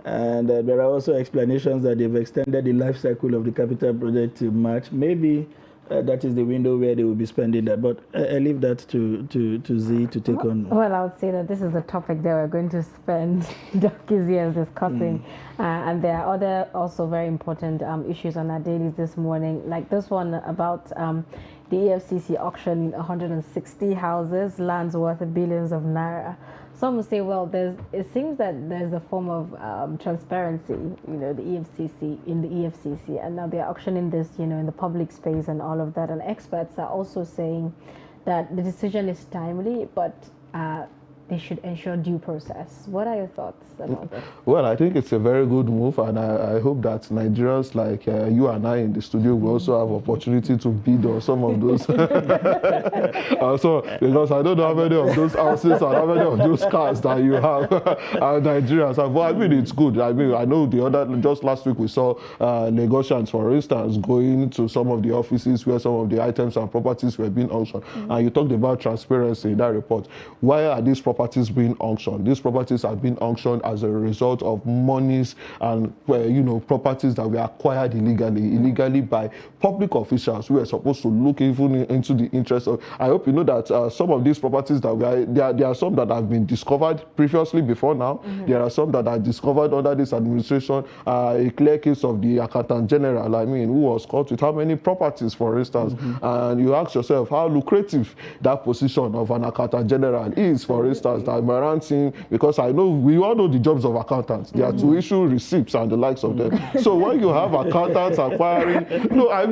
And there are also explanations that they've extended the life cycle of the capital project to March. Maybe that is the window where they will be spending that. But I leave that to Z to take on. Well, I would say that this is the topic that we're going to spend donkey's years discussing. And there are other also very important issues on our dailies this morning, like this one about the EFCC auctioning 160 houses, lands worth billions of naira. Some will say, well, it seems that there's a form of transparency, the EFCC, and now they're auctioning this, in the public space and all of that. And experts are also saying that the decision is timely, but they should ensure due process. What are your thoughts about that? Well, I think it's a very good move, and I hope that Nigerians like you and I in the studio will also have opportunity to bid on some of those. Because I don't know how many of those houses and how many of those cars that you have Nigerians have. But I mean, it's good. I mean, I know just last week we saw Lagosians, for instance, going to some of the offices where some of the items and properties were being auctioned. And you talked about transparency in that report. Why are these properties being auctioned? These properties are being auctioned as a result of monies and properties that were acquired illegally by public officials who are supposed to look even into the interest of. I hope you know that some of these properties that there are some that have been discovered previously before now. There are some that are discovered under this administration. A clear case of the Accountant General, who was caught with how many properties, for instance, and you ask yourself how lucrative that position of an Accountant General is, for instance. That Marantin, because I know we all know the jobs of accountants. They are to issue receipts and the likes of them. So when you have accountants acquiring, if you are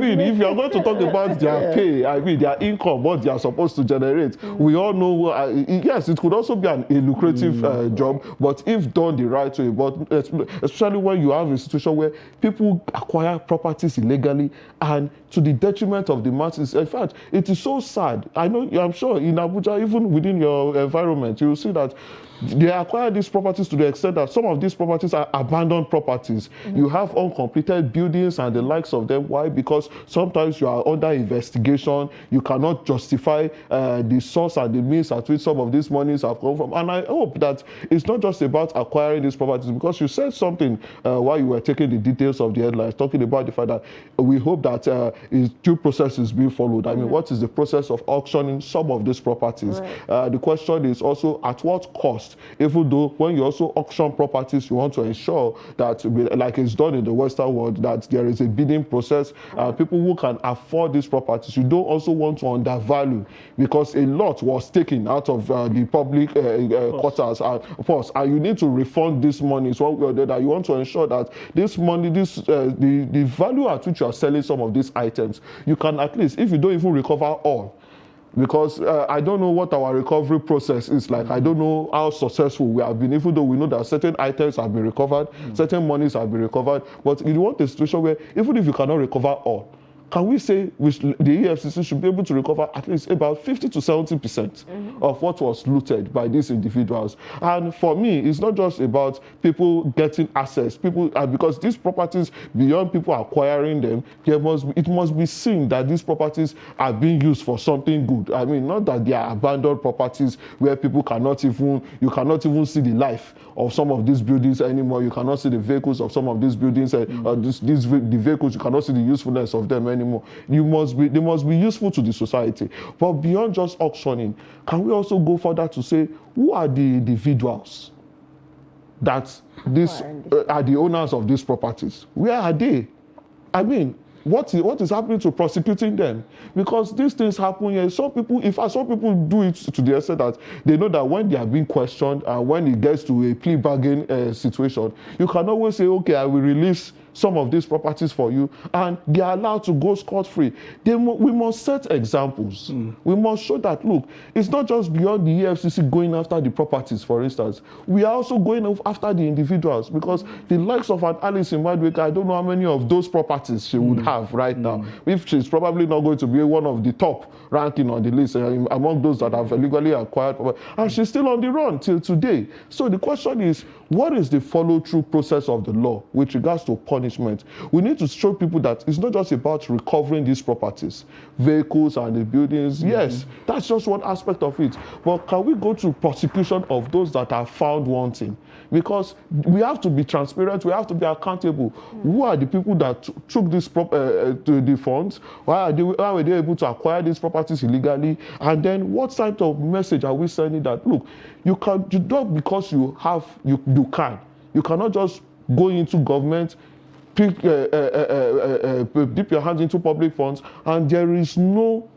going to talk about their pay, their income, what they are supposed to generate, we all know. Yes, it could also be a lucrative job, but if done the right way. But especially when you have a situation where people acquire properties illegally and to the detriment of the masses. In fact, it is so sad. I'm sure in Abuja, even within your environment, you will see that they acquire these properties to the extent that some of these properties are abandoned properties. You have uncompleted buildings and the likes of them. Why? Because sometimes you are under investigation. You cannot justify the source and the means at which some of these monies have come from. And I hope that it's not just about acquiring these properties, because you said something while you were taking the details of the headlines, talking about the fact that we hope that due process is being followed. I mean, what is the process of auctioning some of these properties? Right. The question is also at what cost? Even though when you also auction properties, you want to ensure that, like it's done in the Western world, that there is a bidding process. People who can afford these properties, you don't also want to undervalue, because a lot was taken out of the public quarters and you need to refund this money. So that you want to ensure that this money, the value at which you are selling some of these items, you can at least, if you don't even recover all, because I don't know what our recovery process is like. I don't know how successful we have been, even though we know that certain items have been recovered, certain monies have been recovered. But you want a situation where even if you cannot recover all, can we say the EFCC should be able to recover at least about 50 to 70% of what was looted by these individuals? And for me, it's not just about people getting access. Because these properties, beyond people acquiring them, it must be seen that these properties are being used for something good. I mean, not that they are abandoned properties where you cannot even see the life of some of these buildings anymore. You cannot see the vehicles of some of these buildings, the vehicles, you cannot see the usefulness of them anymore. They must be useful to the society. But beyond just auctioning, can we also go further to say, who are the individuals that are the owners of these properties? Where are they? I mean, what is happening to prosecuting them? Because these things happen here. Some people do it to the extent that they know that when they are being questioned and when it gets to a plea bargain situation, you can always say, okay, I will release some of these properties for you, and they are allowed to go scot-free. We must set examples. We must show that, look, it's not just beyond the EFCC going after the properties, for instance. We are also going after the individuals, because the likes of an Alice in Daybreak, I don't know how many of those properties she would have right now. If she's probably not going to be one of the top ranking on the list among those that have illegally acquired property, and she's still on the run till today. So the question is, what is the follow-through process of the law with regards to punishment? We need to show people that it's not just about recovering these properties, vehicles and the buildings. Yes, that's just one aspect of it. But can we go to prosecution of those that are found wanting? Because we have to be transparent, we have to be accountable. Who are the people that took this the funds? Why were they able to acquire these properties illegally? And then what type of message are we sending that, look, you don't, because you can. You cannot just go into government, dip your hands into public funds, and there is no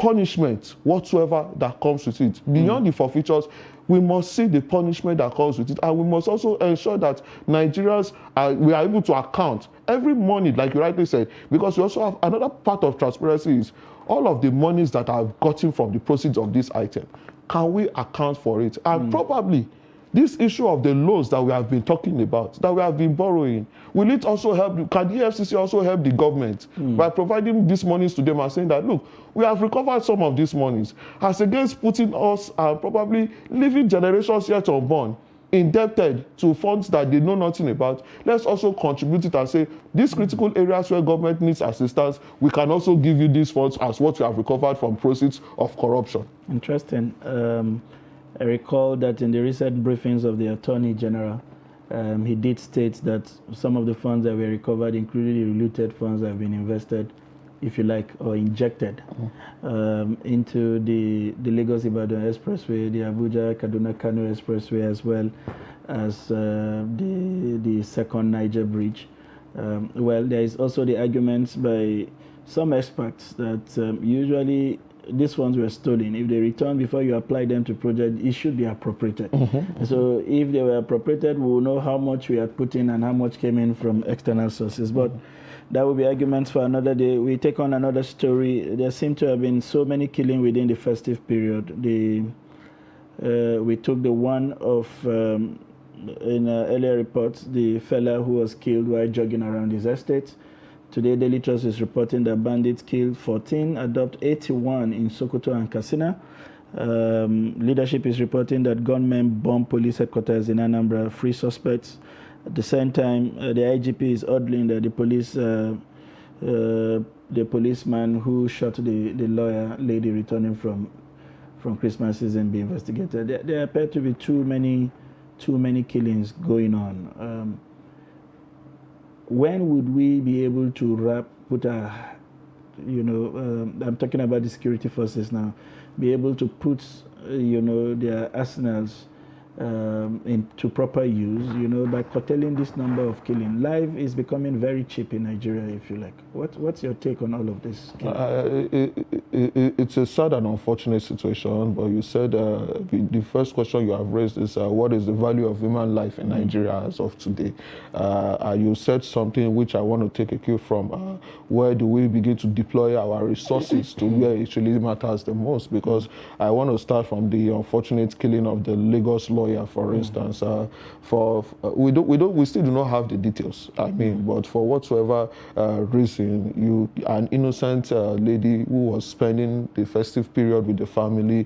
punishment whatsoever that comes with it. Beyond the forfeitures, we must see the punishment that comes with it, and we must also ensure that Nigerians we are able to account every money, like you rightly said, because we also have another part of transparency is all of the monies that I've gotten from the proceeds of this item. Can we account for it? And probably this issue of the loans that we have been talking about, that we have been borrowing, will it also help? Can the EFCC also help the government by providing these monies to them and saying that, look, we have recovered some of these monies, as against putting us and probably leaving generations yet unborn indebted to funds that they know nothing about. Let's also contribute it and say, these critical areas where government needs assistance, we can also give you these funds as what we have recovered from proceeds of corruption. Interesting. I recall that in the recent briefings of the Attorney General, he did state that some of the funds that were recovered, including the related funds, have been invested, if you like, or injected into the Lagos-Ibadan Expressway, the Abuja-Kaduna-Kano Expressway, as well as the second Niger Bridge. Well, there is also the argument by some experts that usually these funds were stolen. If they return before you apply them to project, it should be appropriated. So if they were appropriated, we will know how much we had put in and how much came in from external sources. But that will be arguments for another day. We take on another story. There seem to have been so many killings within the festive period. We took the one of, in earlier reports, the fella who was killed while jogging around his estate. Today, Daily Trust is reporting that bandits killed 14, adopt 81 in Sokoto and Katsina. Leadership is reporting that gunmen bombed police headquarters in Anambra, 3 suspects. At the same time, the IGP is ordering that the policeman who shot the lawyer lady returning from Christmas season be investigated. There appear to be too many killings going on. When would we be able to I'm talking about the security forces now, be able to put, their arsenals into proper use, by curtailing this number of killing? Life is becoming very cheap in Nigeria, if you like. What's your take on all of this? It's a sad and unfortunate situation, but you said the first question you have raised is what is the value of human life in Nigeria as of today? You said something which I want to take a cue from. Where do we begin to deploy our resources to where it really matters the most? Because I want to start from the unfortunate killing of the Lagos lawyer, for instance. We still do not have the details. I mean, but for whatsoever reason, an innocent lady who was spending the festive period with the family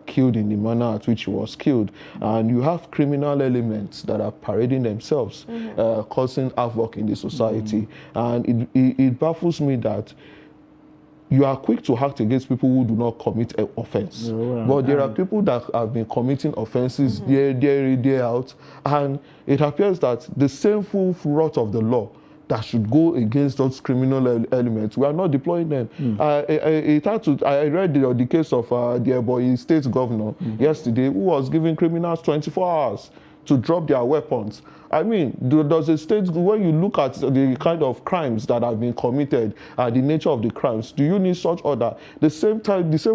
killed in the manner at which she was killed, and you have criminal elements that are parading themselves, causing havoc in the society, and it baffles me that you are quick to act against people who do not commit an offense. But there are people that have been committing offenses day out, and it appears that the same full wrath of the law that should go against those criminal elements, we are not deploying them. I read the case of the Ebonyi state governor yesterday, who was giving criminals 24 hours to drop their weapons. I mean, does a state, when you look at the kind of crimes that have been committed, the nature of the crimes, do you need such order? The same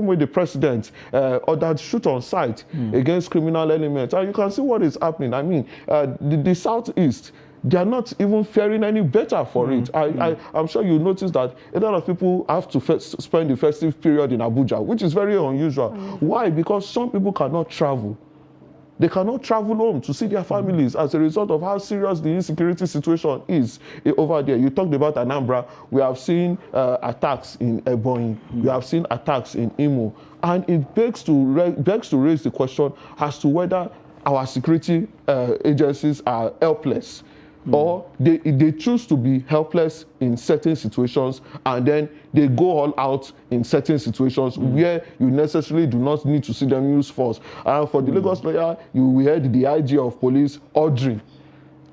way the president ordered shoot on sight against criminal elements. And you can see what is happening. I mean, the Southeast, they are not even faring any better for it. I'm sure you notice that a lot of people have to spend the festive period in Abuja, which is very unusual. Why? Because some people cannot travel. They cannot travel home to see their families as a result of how serious the insecurity situation is over there. You talked about Anambra. We have seen attacks in Ebonyi. We have seen attacks in Imo. And it begs to raise the question as to whether our security agencies are helpless, or they choose to be helpless in certain situations, and then they go all out in certain situations where you necessarily do not need to see them use force. And for the Lagos lawyer, we heard the IG of police ordering.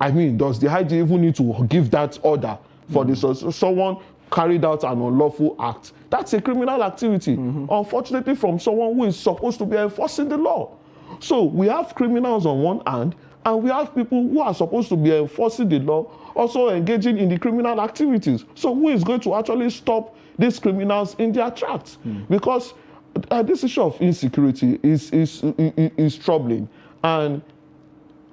I mean, does the IG even need to give that order for someone carried out an unlawful act? That's a criminal activity, unfortunately, from someone who is supposed to be enforcing the law. So we have criminals on one hand, And we have people who are supposed to be enforcing the law also engaging in the criminal activities. So who is going to actually stop these criminals in their tracks? Because this issue of insecurity is troubling, and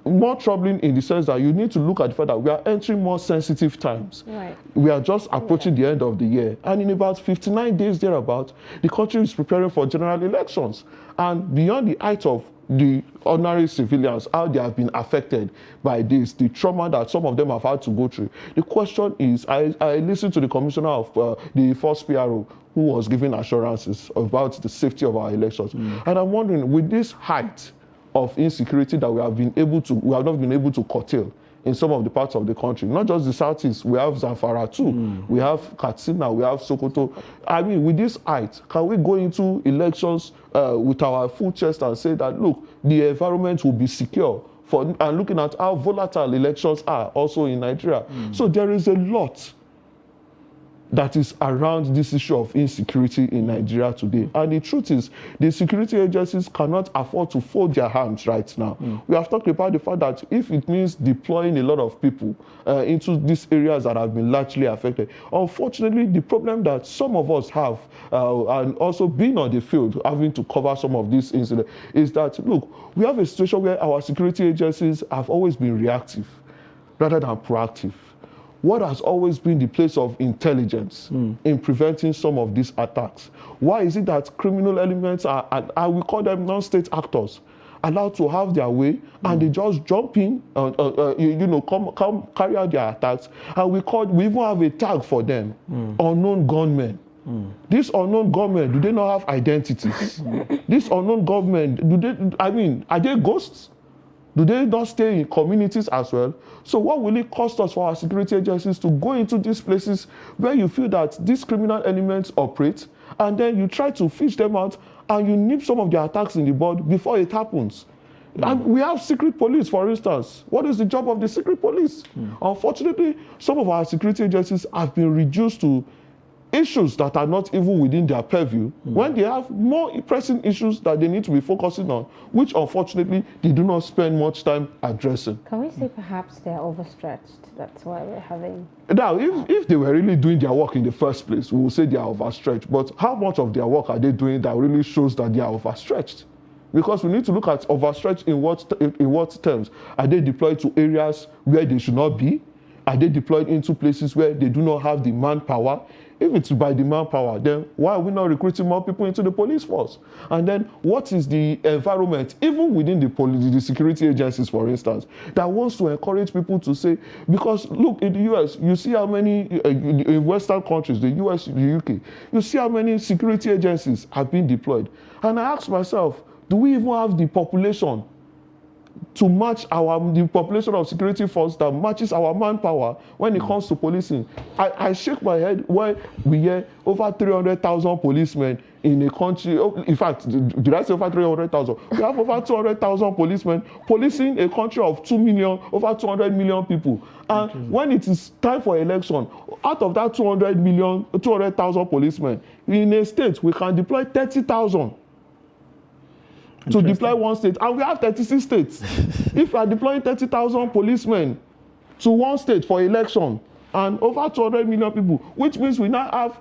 more troubling in the sense that you need to look at the fact that we are entering more sensitive times. Right. We are just approaching the end of the year, and in about 59 days thereabout, the country is preparing for general elections. And beyond the height of the ordinary civilians, how they have been affected by this, the trauma that some of them have had to go through. The question is, I listened to the commissioner of the first PRO who was giving assurances about the safety of our elections. And I'm wondering, with this height of insecurity that we have not been able to curtail in some of the parts of the country, not just the southeast, we have Zamfara too, we have Katsina, we have Sokoto. I mean, with this height, can we go into elections with our full chest and say that, look, the environment will be secure and looking at how volatile elections are also in Nigeria. So there is a lot that is around this issue of insecurity in Nigeria today. And the truth is, the security agencies cannot afford to fold their arms right now. We have talked about the fact that if it means deploying a lot of people into these areas that have been largely affected, unfortunately, the problem that some of us have, and also being on the field, having to cover some of these incidents, is that, look, we have a situation where our security agencies have always been reactive rather than proactive. What has always been the place of intelligence in preventing some of these attacks? Why is it that criminal elements are we call them non-state actors, allowed to have their way, and they just jump in, come carry out their attacks, and we even have a tag for them, unknown gunmen. These unknown gunmen, do they not have identities? These unknown gunmen, are they ghosts? Do they not stay in communities as well? So what will it cost us for our security agencies to go into these places where you feel that these criminal elements operate, and then you try to fish them out and you nip some of their attacks in the bud before it happens? And we have secret police, for instance. What is the job of the secret police? Unfortunately, some of our security agencies have been reduced to issues that are not even within their purview, when they have more pressing issues that they need to be focusing on, which unfortunately they do not spend much time addressing. Can we say perhaps they're overstretched? That's why we're having... Now, if they were really doing their work in the first place, we will say they are overstretched. But how much of their work are they doing that really shows that they are overstretched? Because we need to look at overstretched in what terms. Are they deployed to areas where they should not be? Are they deployed into places where they do not have the manpower? If it's by the manpower, then why are we not recruiting more people into the police force? And then what is the environment, even within the security agencies, for instance, that wants to encourage people to say, because look, in the US, you see how many, in Western countries, the US, the UK, you see how many security agencies have been deployed. And I ask myself, do we even have the population to match the population of security force that matches our manpower when it comes to policing? I shake my head when we hear over 300,000 policemen in a country. In fact, did I say over 300,000? We have over 200,000 policemen policing a country of 2 million, over 200 million people. And when it is time for election, out of that 200,000 policemen, in a state, we can deploy 30,000. To deploy one state, and we have 36 states. If we are deploying 30,000 policemen to one state for election and over 200 million people, which means we now have,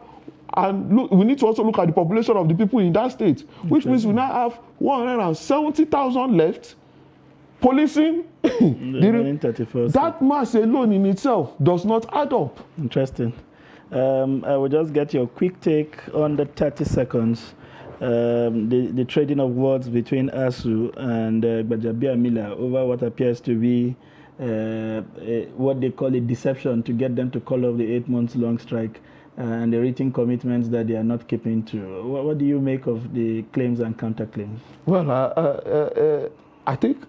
and look, we need to also look at the population of the people in that state, which means we now have 170,000 left policing. That mass alone in itself does not add up. Interesting. I will just get your quick take on the 30 seconds. The trading of words between ASU and Gbajabiamila over what appears to be what they call a deception to get them to call off the 8 months long strike and the written commitments that they are not keeping to. What do you make of the claims and counterclaims? Well, I think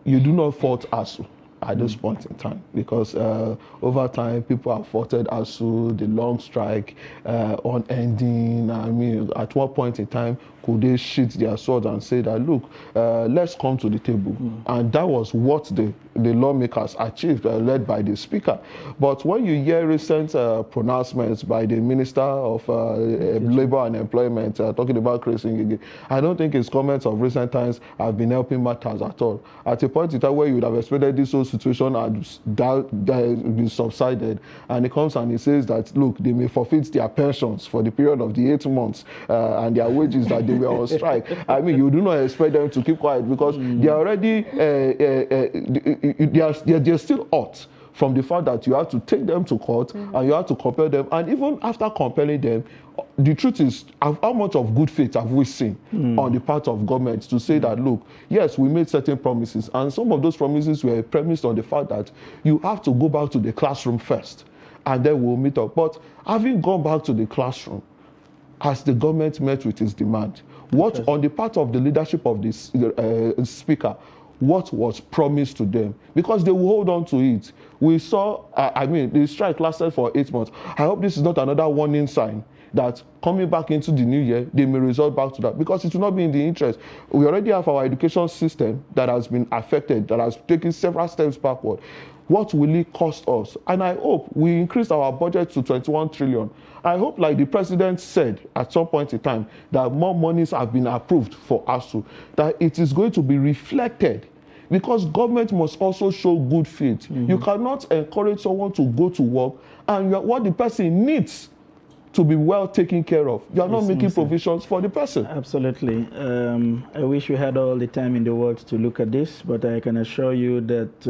you do not fault ASU. at this point in time, because over time people have faulted ASU, the long strike, unending. I mean, at what point in time could they sheath their sword and say that, look, let's come to the table? And that was what the lawmakers achieved, led by the speaker. But when you hear recent pronouncements by the Minister of Labor and Employment talking about creating, I don't think his comments of recent times have been helping matters at all. At a point in time where you would have expected this whole situation had been subsided, and he comes and he says that, look, they may forfeit their pensions for the period of the 8 months and their wages that they were on strike. I mean, you do not expect them to keep quiet, because they are already, they're still hot from the fact that you have to take them to court and you have to compel them. And even after compelling them, the truth is, how much of good faith have we seen on the part of government to say that, look, yes, we made certain promises, and some of those promises were premised on the fact that you have to go back to the classroom first, and then we'll meet up. But having gone back to the classroom, has the government met with its demand? What, on the part of the leadership of this speaker, what was promised to them? Because they will hold on to it. We saw, I mean, the strike lasted for 8 months. I hope this is not another warning sign that coming back into the new year, they may resort back to that, because it will not be in the interest. We already have our education system that has been affected, that has taken several steps backward. What will it cost us? And I hope we increased our budget to 21 trillion. I hope, like the president said at some point in time, that more monies have been approved for ASU, that it is going to be reflected, because government must also show good faith. You cannot encourage someone to go to work and what the person needs to be well taken care of, you are not making provisions for the person. Absolutely. I wish we had all the time in the world to look at this, but I can assure you that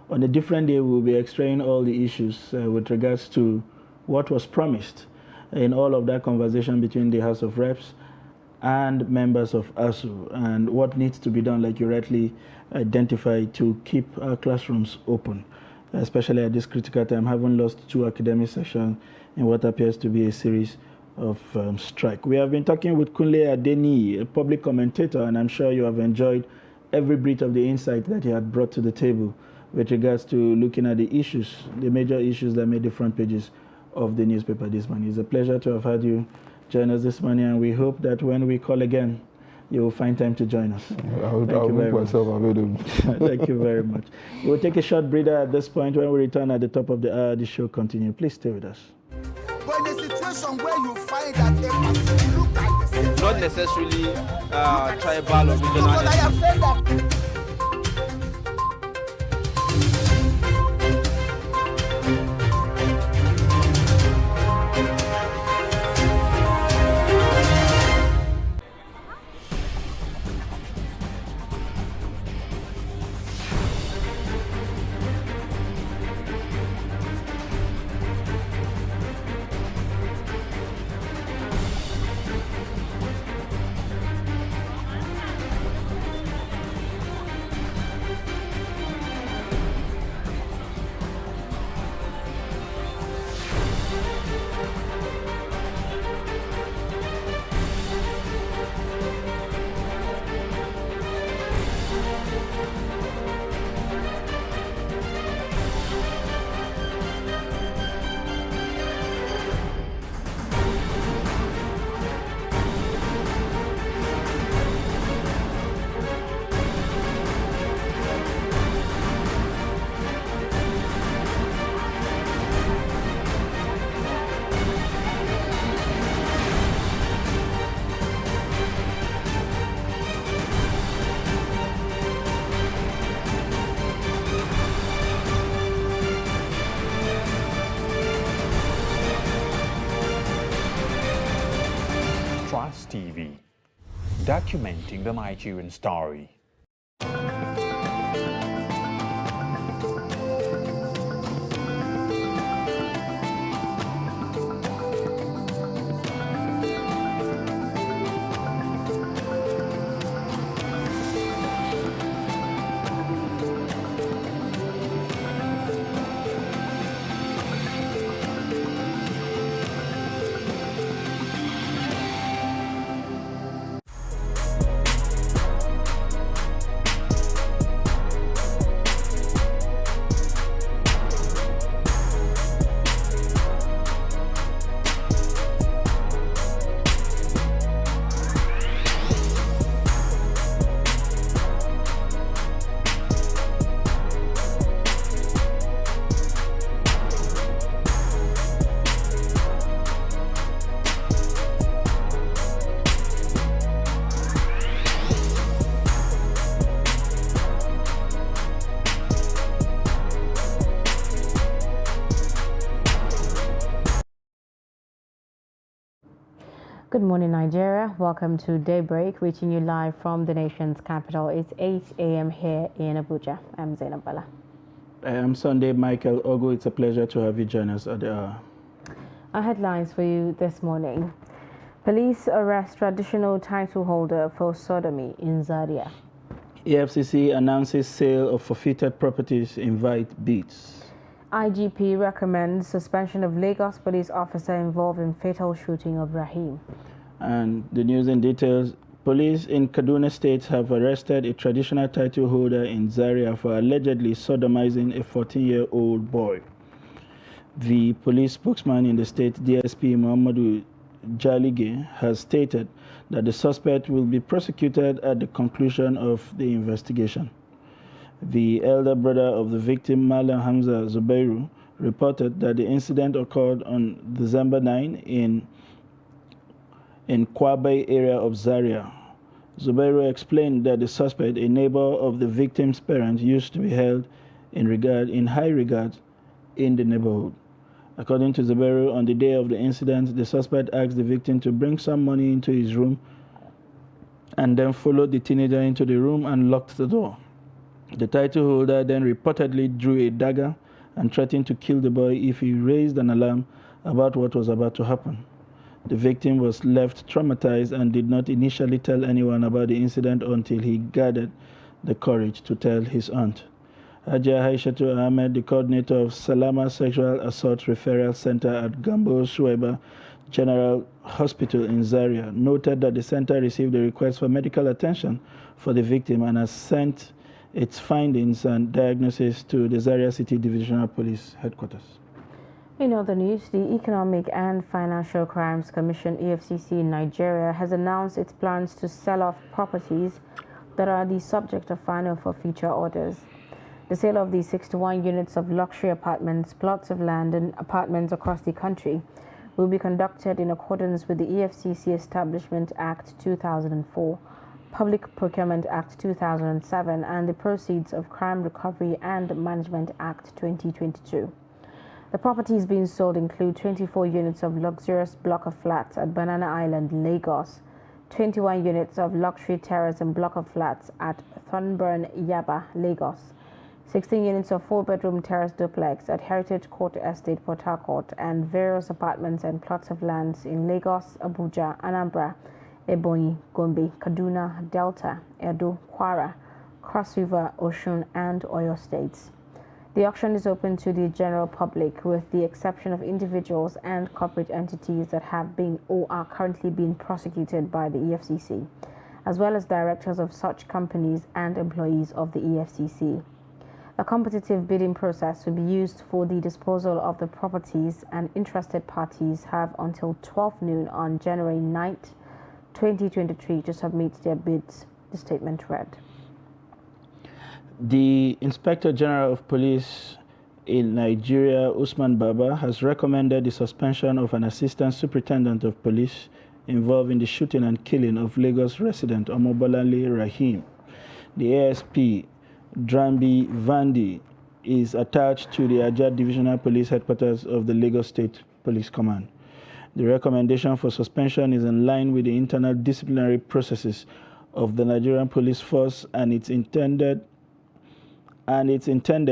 on a different day we'll be extracting all the issues with regards to what was promised in all of that conversation between the House of Reps and members of ASU, and what needs to be done, like you rightly identified, to keep our classrooms open, especially at this critical time, having lost 2 academic sessions in what appears to be a series of strike. We have been talking with Kunle Adeni, a public commentator, and I'm sure you have enjoyed every bit of the insight that he had brought to the table with regards to looking at the issues, the major issues that made the front pages of the newspaper this morning. It's a pleasure to have had you join us this morning, and we hope that when we call again, you will find time to join us. I'll make myself available. Thank you very much. We'll take a short breather at this point. When we return at the top of the hour, the show continues. Please stay with us. But in a situation where you find that a look at the same, Not necessarily tribal or regional. I have said that. TV, documenting the Nigerian story. Good morning, Nigeria. Welcome to Daybreak, reaching you live from the nation's capital. It's 8 a.m. here in Abuja. I'm Zainab Bala. I am Sunday Michael Ogu. It's a pleasure to have you join us at the hour. Our headlines for you this morning. Police arrest traditional title holder for sodomy in Zaria. EFCC announces sale of forfeited properties, invite bids. IGP recommends suspension of Lagos police officer involved in fatal shooting of Rahim. And the news in details. Police in Kaduna State have arrested a traditional title holder in Zaria for allegedly sodomizing a 14-year-old boy. The police spokesman in the state, DSP Muhammadu Jalige, has stated that the suspect will be prosecuted at the conclusion of the investigation. The elder brother of the victim, Malam Hamza Zubairu, reported that the incident occurred on December 9 in Kwabai area of Zaria. Zubairu explained that the suspect, a neighbor of the victim's parents, used to be held in high regard in the neighborhood. According to Zubairu, on the day of the incident, the suspect asked the victim to bring some money into his room and then followed the teenager into the room and locked the door. The title holder then reportedly drew a dagger and threatened to kill the boy if he raised an alarm about what was about to happen. The victim was left traumatized and did not initially tell anyone about the incident until he gathered the courage to tell his aunt. Hajia Haishatu Ahmed, the coordinator of Salama Sexual Assault Referral Center at Gambo Suwaiba General Hospital in Zaria, noted that the center received a request for medical attention for the victim and has sent its findings and diagnosis to the Zaria City Divisional Police Headquarters. In other news, the Economic and Financial Crimes Commission, EFCC in Nigeria, has announced its plans to sell off properties that are the subject of final forfeiture orders. The sale of the 61 units of luxury apartments, plots of land, and apartments across the country will be conducted in accordance with the EFCC Establishment Act 2004, Public Procurement Act 2007, and the proceeds of Crime Recovery and Management Act 2022. The properties being sold include 24 units of luxurious block of flats at Banana Island, Lagos, 21 units of luxury terrace and block of flats at Thornburn, Yaba, Lagos, 16 units of 4-bedroom terrace duplex at Heritage Court Estate, Port Harcourt, and various apartments and plots of lands in Lagos, Abuja, Anambra, Ebonyi, Gombe, Kaduna, Delta, Edo, Kwara, Cross River, Osun, and Oyo states. The auction is open to the general public with the exception of individuals and corporate entities that have been or are currently being prosecuted by the EFCC, as well as directors of such companies and employees of the EFCC. A competitive bidding process will be used for the disposal of the properties, and interested parties have until 12 noon on January 9th, 2023 to submit their bids, the statement read. The Inspector General of Police in Nigeria, Usman Baba, has recommended the suspension of an Assistant Superintendent of Police involved in the shooting and killing of Lagos resident Omobolanle Rahim. The ASP, Drambi Vandi, is attached to the Ajah Divisional Police Headquarters of the Lagos State Police Command. The recommendation for suspension is in line with the internal disciplinary processes of the Nigerian Police Force, and it's intended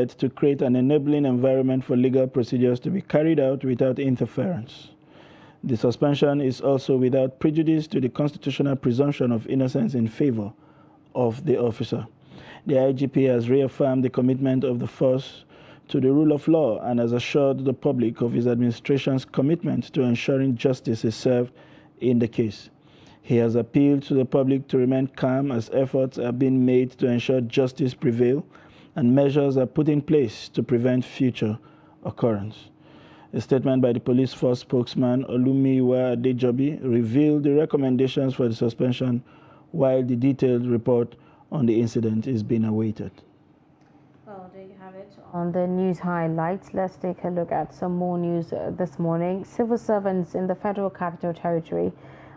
to create an enabling environment for legal procedures to be carried out without interference. The suspension is also without prejudice to the constitutional presumption of innocence in favor of the officer. The IGP has reaffirmed the commitment of the force to the rule of law and has assured the public of his administration's commitment to ensuring justice is served in the case. He has appealed to the public to remain calm as efforts are being made to ensure justice prevail and measures are put in place to prevent future occurrence. A statement by the police force spokesman Olumiwa Adejobi revealed the recommendations for the suspension, while the detailed report on the incident is being awaited. Well, there you have it. On the news highlights, let's take a look at some more news this morning. Civil servants in the Federal Capital Territory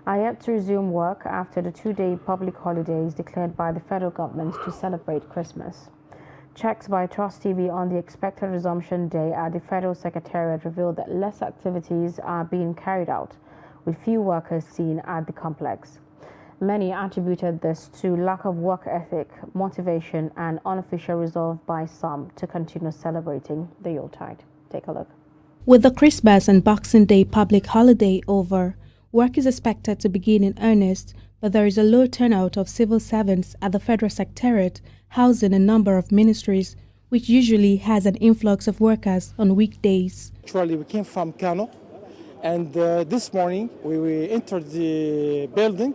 are yet to resume work after the 2-day public holidays declared by the federal government to celebrate Christmas. Checks by Trust TV on the expected resumption day at the Federal Secretariat revealed that less activities are being carried out, with few workers seen at the complex. Many attributed this to lack of work ethic, motivation, and unofficial resolve by some to continue celebrating the Yuletide. Take a look. With the Christmas and Boxing Day public holiday over, work is expected to begin in earnest, but there is a low turnout of civil servants at the Federal Secretariat, housing a number of ministries, which usually has an influx of workers on weekdays. Actually, we came from Kano, and this morning we entered the building.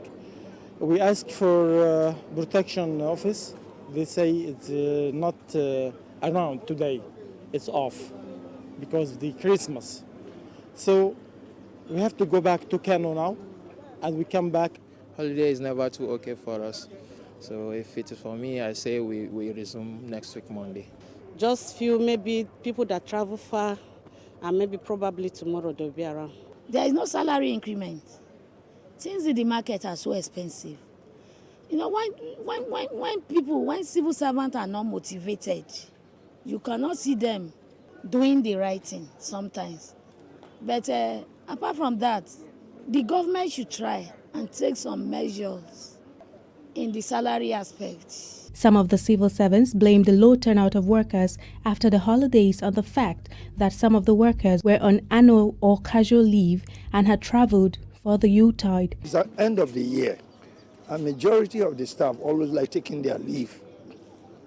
We asked for protection office. They say it's not around today. It's off because of the Christmas. So we have to go back to Kano now, and we come back. Holiday is never too okay for us. So if it is for me, I say we resume next week, Monday. Just few maybe people that travel far, and maybe probably tomorrow they'll be around. There is no salary increment. Things in the market are so expensive. You know, when civil servants are not motivated, you cannot see them doing the right thing sometimes. But apart from that, the government should try and take some measures in the salary aspect. Some of the civil servants blamed the low turnout of workers after the holidays on the fact that some of the workers were on annual or casual leave and had traveled for the Yuletide. It's the end of the year. A majority of the staff always like taking their leave,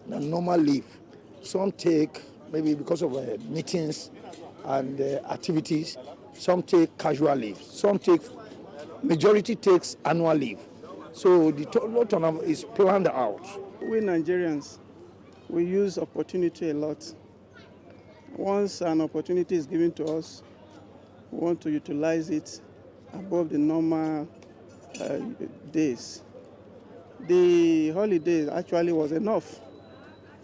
the normal leave. Some take, maybe because of meetings and activities, some take casual leave. Majority takes annual leave. So the total turnover is planned out. We Nigerians, we use opportunity a lot. Once an opportunity is given to us, we want to utilize it above the normal days. The holiday actually was enough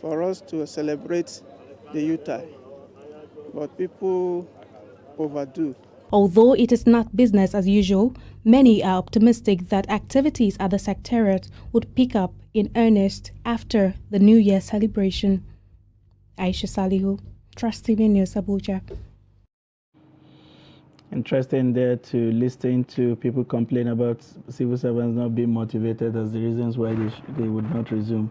for us to celebrate the Yuletide, but people overdo. Although it is not business as usual, many are optimistic that activities at the Secretariat would pick up in earnest after the New Year celebration. Aisha Salihu, Trust TV News, Abuja. Interesting there to listen to people complain about civil servants not being motivated as the reasons why they would not resume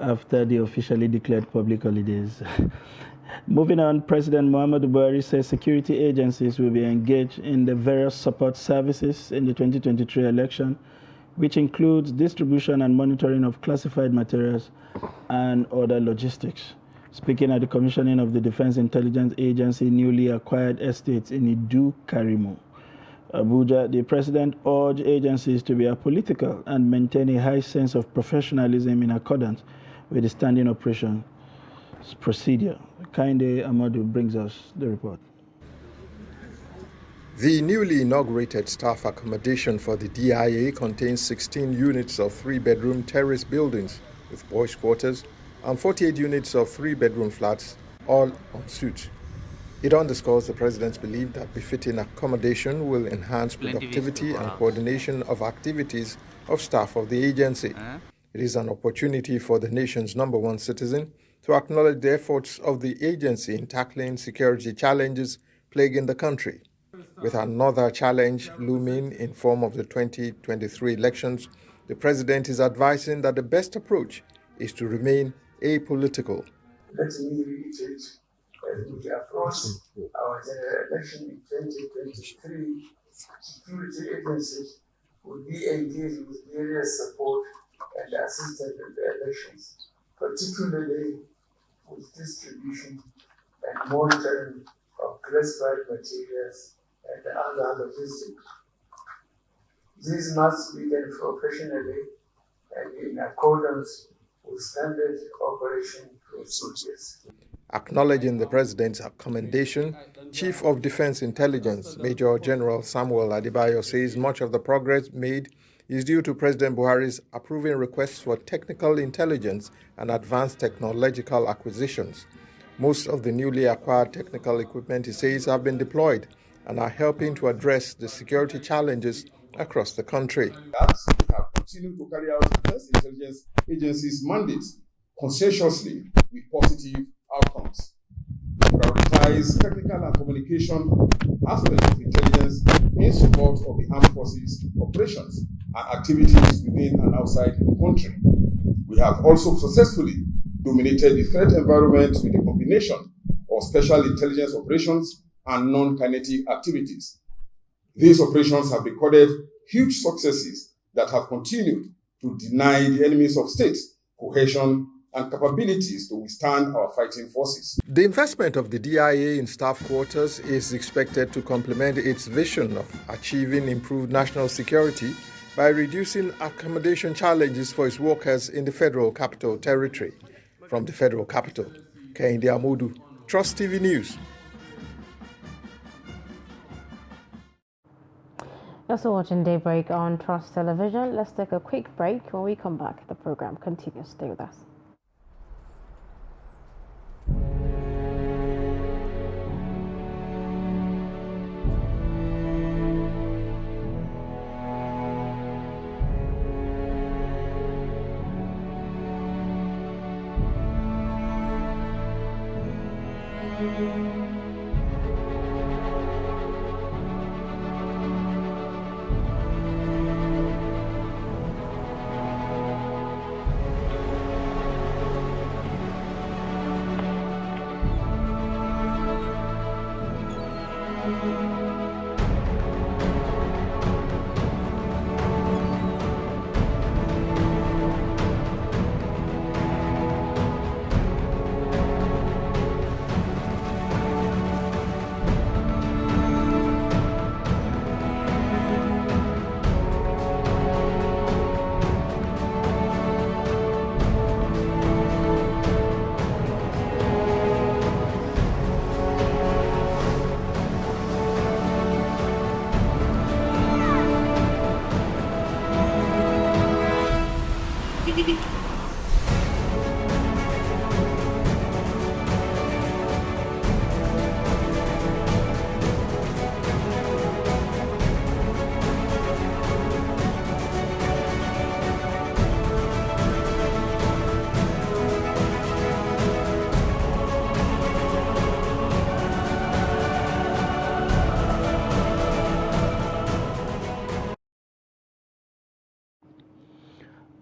after the officially declared public holidays. Moving on, President Muhammadu Buhari says security agencies will be engaged in the various support services in the 2023 election, which includes distribution and monitoring of classified materials and other logistics. Speaking at the commissioning of the Defense Intelligence Agency newly acquired estates in Idu Karimo, Abuja, the president urged agencies to be apolitical and maintain a high sense of professionalism in accordance with the standing operations procedure. Kainde Amadu brings us the report. The newly inaugurated staff accommodation for the DIA contains 16 units of 3-bedroom terrace buildings with boys' quarters and 48 units of 3-bedroom flats, all en suite. It underscores the president's belief that befitting accommodation will enhance productivity and coordination of activities of staff of the agency. It is an opportunity for the nation's #1 citizen to acknowledge the efforts of the agency in tackling security challenges plaguing the country. With another challenge looming in form of the 2023 elections, the president is advising that the best approach is to remain apolitical. Let me reiterate, as we approach our general election in 2023, security agencies will be engaged with various support and assistance in the elections, particularly with distribution and monitoring of classified materials and other logistics. This must be done professionally and in accordance with standard operation procedures. Acknowledging the president's commendation, Chief of Defense Intelligence, Major General Samuel Adebayo, says much of the progress made is due to President Buhari's approving requests for technical intelligence and advanced technological acquisitions. Most of the newly acquired technical equipment, he says, have been deployed and are helping to address the security challenges across the country. We have continued to carry out the Defense Intelligence Agency's mandate conscientiously with positive outcomes. Prioritize technical and communication aspects of intelligence in support of the armed forces operations and activities within and outside the country. We have also successfully dominated the threat environment with a combination of special intelligence operations and non-kinetic activities. These operations have recorded huge successes that have continued to deny the enemies of state cohesion and capabilities to withstand our fighting forces. The investment of the DIA in staff quarters is expected to complement its vision of achieving improved national security by reducing accommodation challenges for its workers in the Federal Capital Territory. From the Federal Capital, Kehinde Amodu, Trust TV News. You're also watching Daybreak on Trust Television. Let's take a quick break. When we come back, the program continues. Stay with us.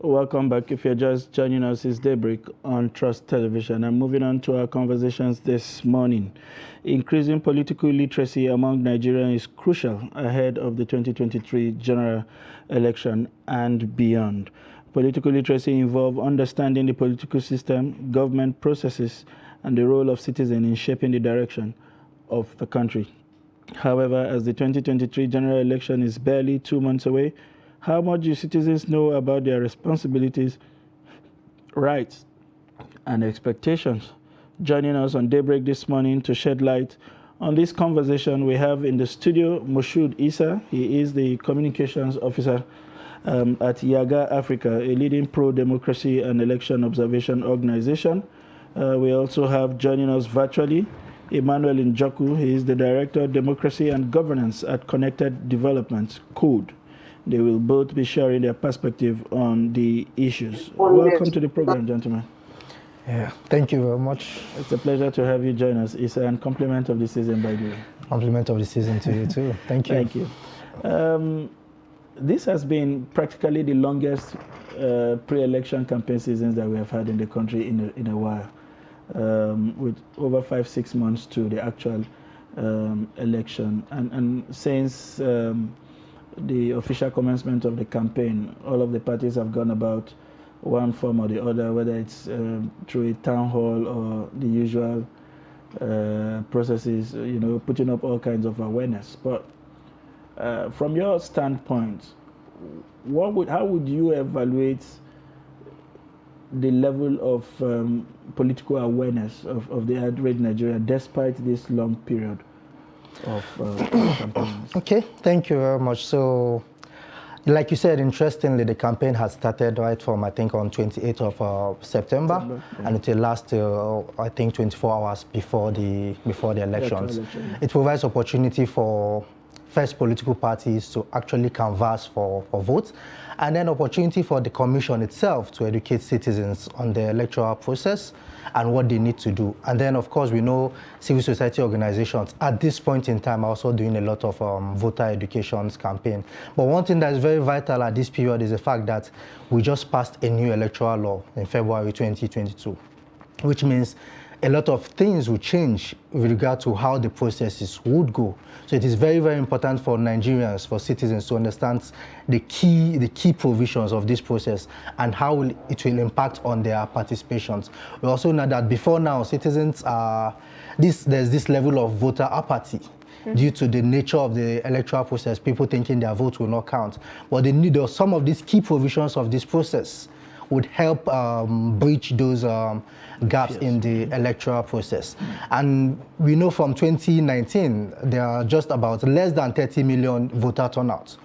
Welcome back. If you're just joining us, it's Daybreak on Trust Television. And moving on to our conversations this morning. Increasing political literacy among Nigerians is crucial ahead of the 2023 general election and beyond. Political literacy involves understanding the political system, government processes, and the role of citizens in shaping the direction of the country. However, as the 2023 general election is barely 2 months away, how much do citizens know about their responsibilities, rights, and expectations? Joining us on Daybreak this morning to shed light on this conversation, we have in the studio Moshood Issa. He is the communications officer at Yaga Africa, a leading pro-democracy and election observation organization. We also have joining us virtually Emmanuel Njoku. He is the director of democracy and governance at Connected Development, CODE. They will both be sharing their perspective on the issues. Welcome to the program, gentlemen. Yeah, thank you very much. It's a pleasure to have you join us. It's a compliment of the season, by the way. Compliment of the season to you too. Thank you. Thank you. This has been practically the longest pre-election campaign seasons that we have had in the country in a while, with over 5-6 months to the actual election. And since the official commencement of the campaign, all of the parties have gone about one form or the other, whether it's through a town hall or the usual processes, putting up all kinds of awareness. But from your standpoint, how would you evaluate the level of political awareness of the average Nigerian despite this long period of campaigns? Okay, thank you very much. So, like you said, interestingly, the campaign has started right from, I think, on 28th of September, yeah. And it will last till, I think, 24 hours before the elections. It provides opportunity for first political parties to actually canvass for votes, and then opportunity for the commission itself to educate citizens on the electoral process and what they need to do. And then, of course, we know civil society organizations at this point in time are also doing a lot of voter education campaign. But one thing that is very vital at this period is the fact that we just passed a new electoral law in February 2022, which means a lot of things will change with regard to how the processes would go. So it is very, very important for Nigerians, for citizens to understand the key provisions of this process and how it will impact on their participations. We also know that before now, citizens there's this level of voter apathy due to the nature of the electoral process, people thinking their vote will not count. But some of these key provisions of this process would help bridge those gaps in the electoral process. And we know from 2019, there are just about less than 30 million voter turnouts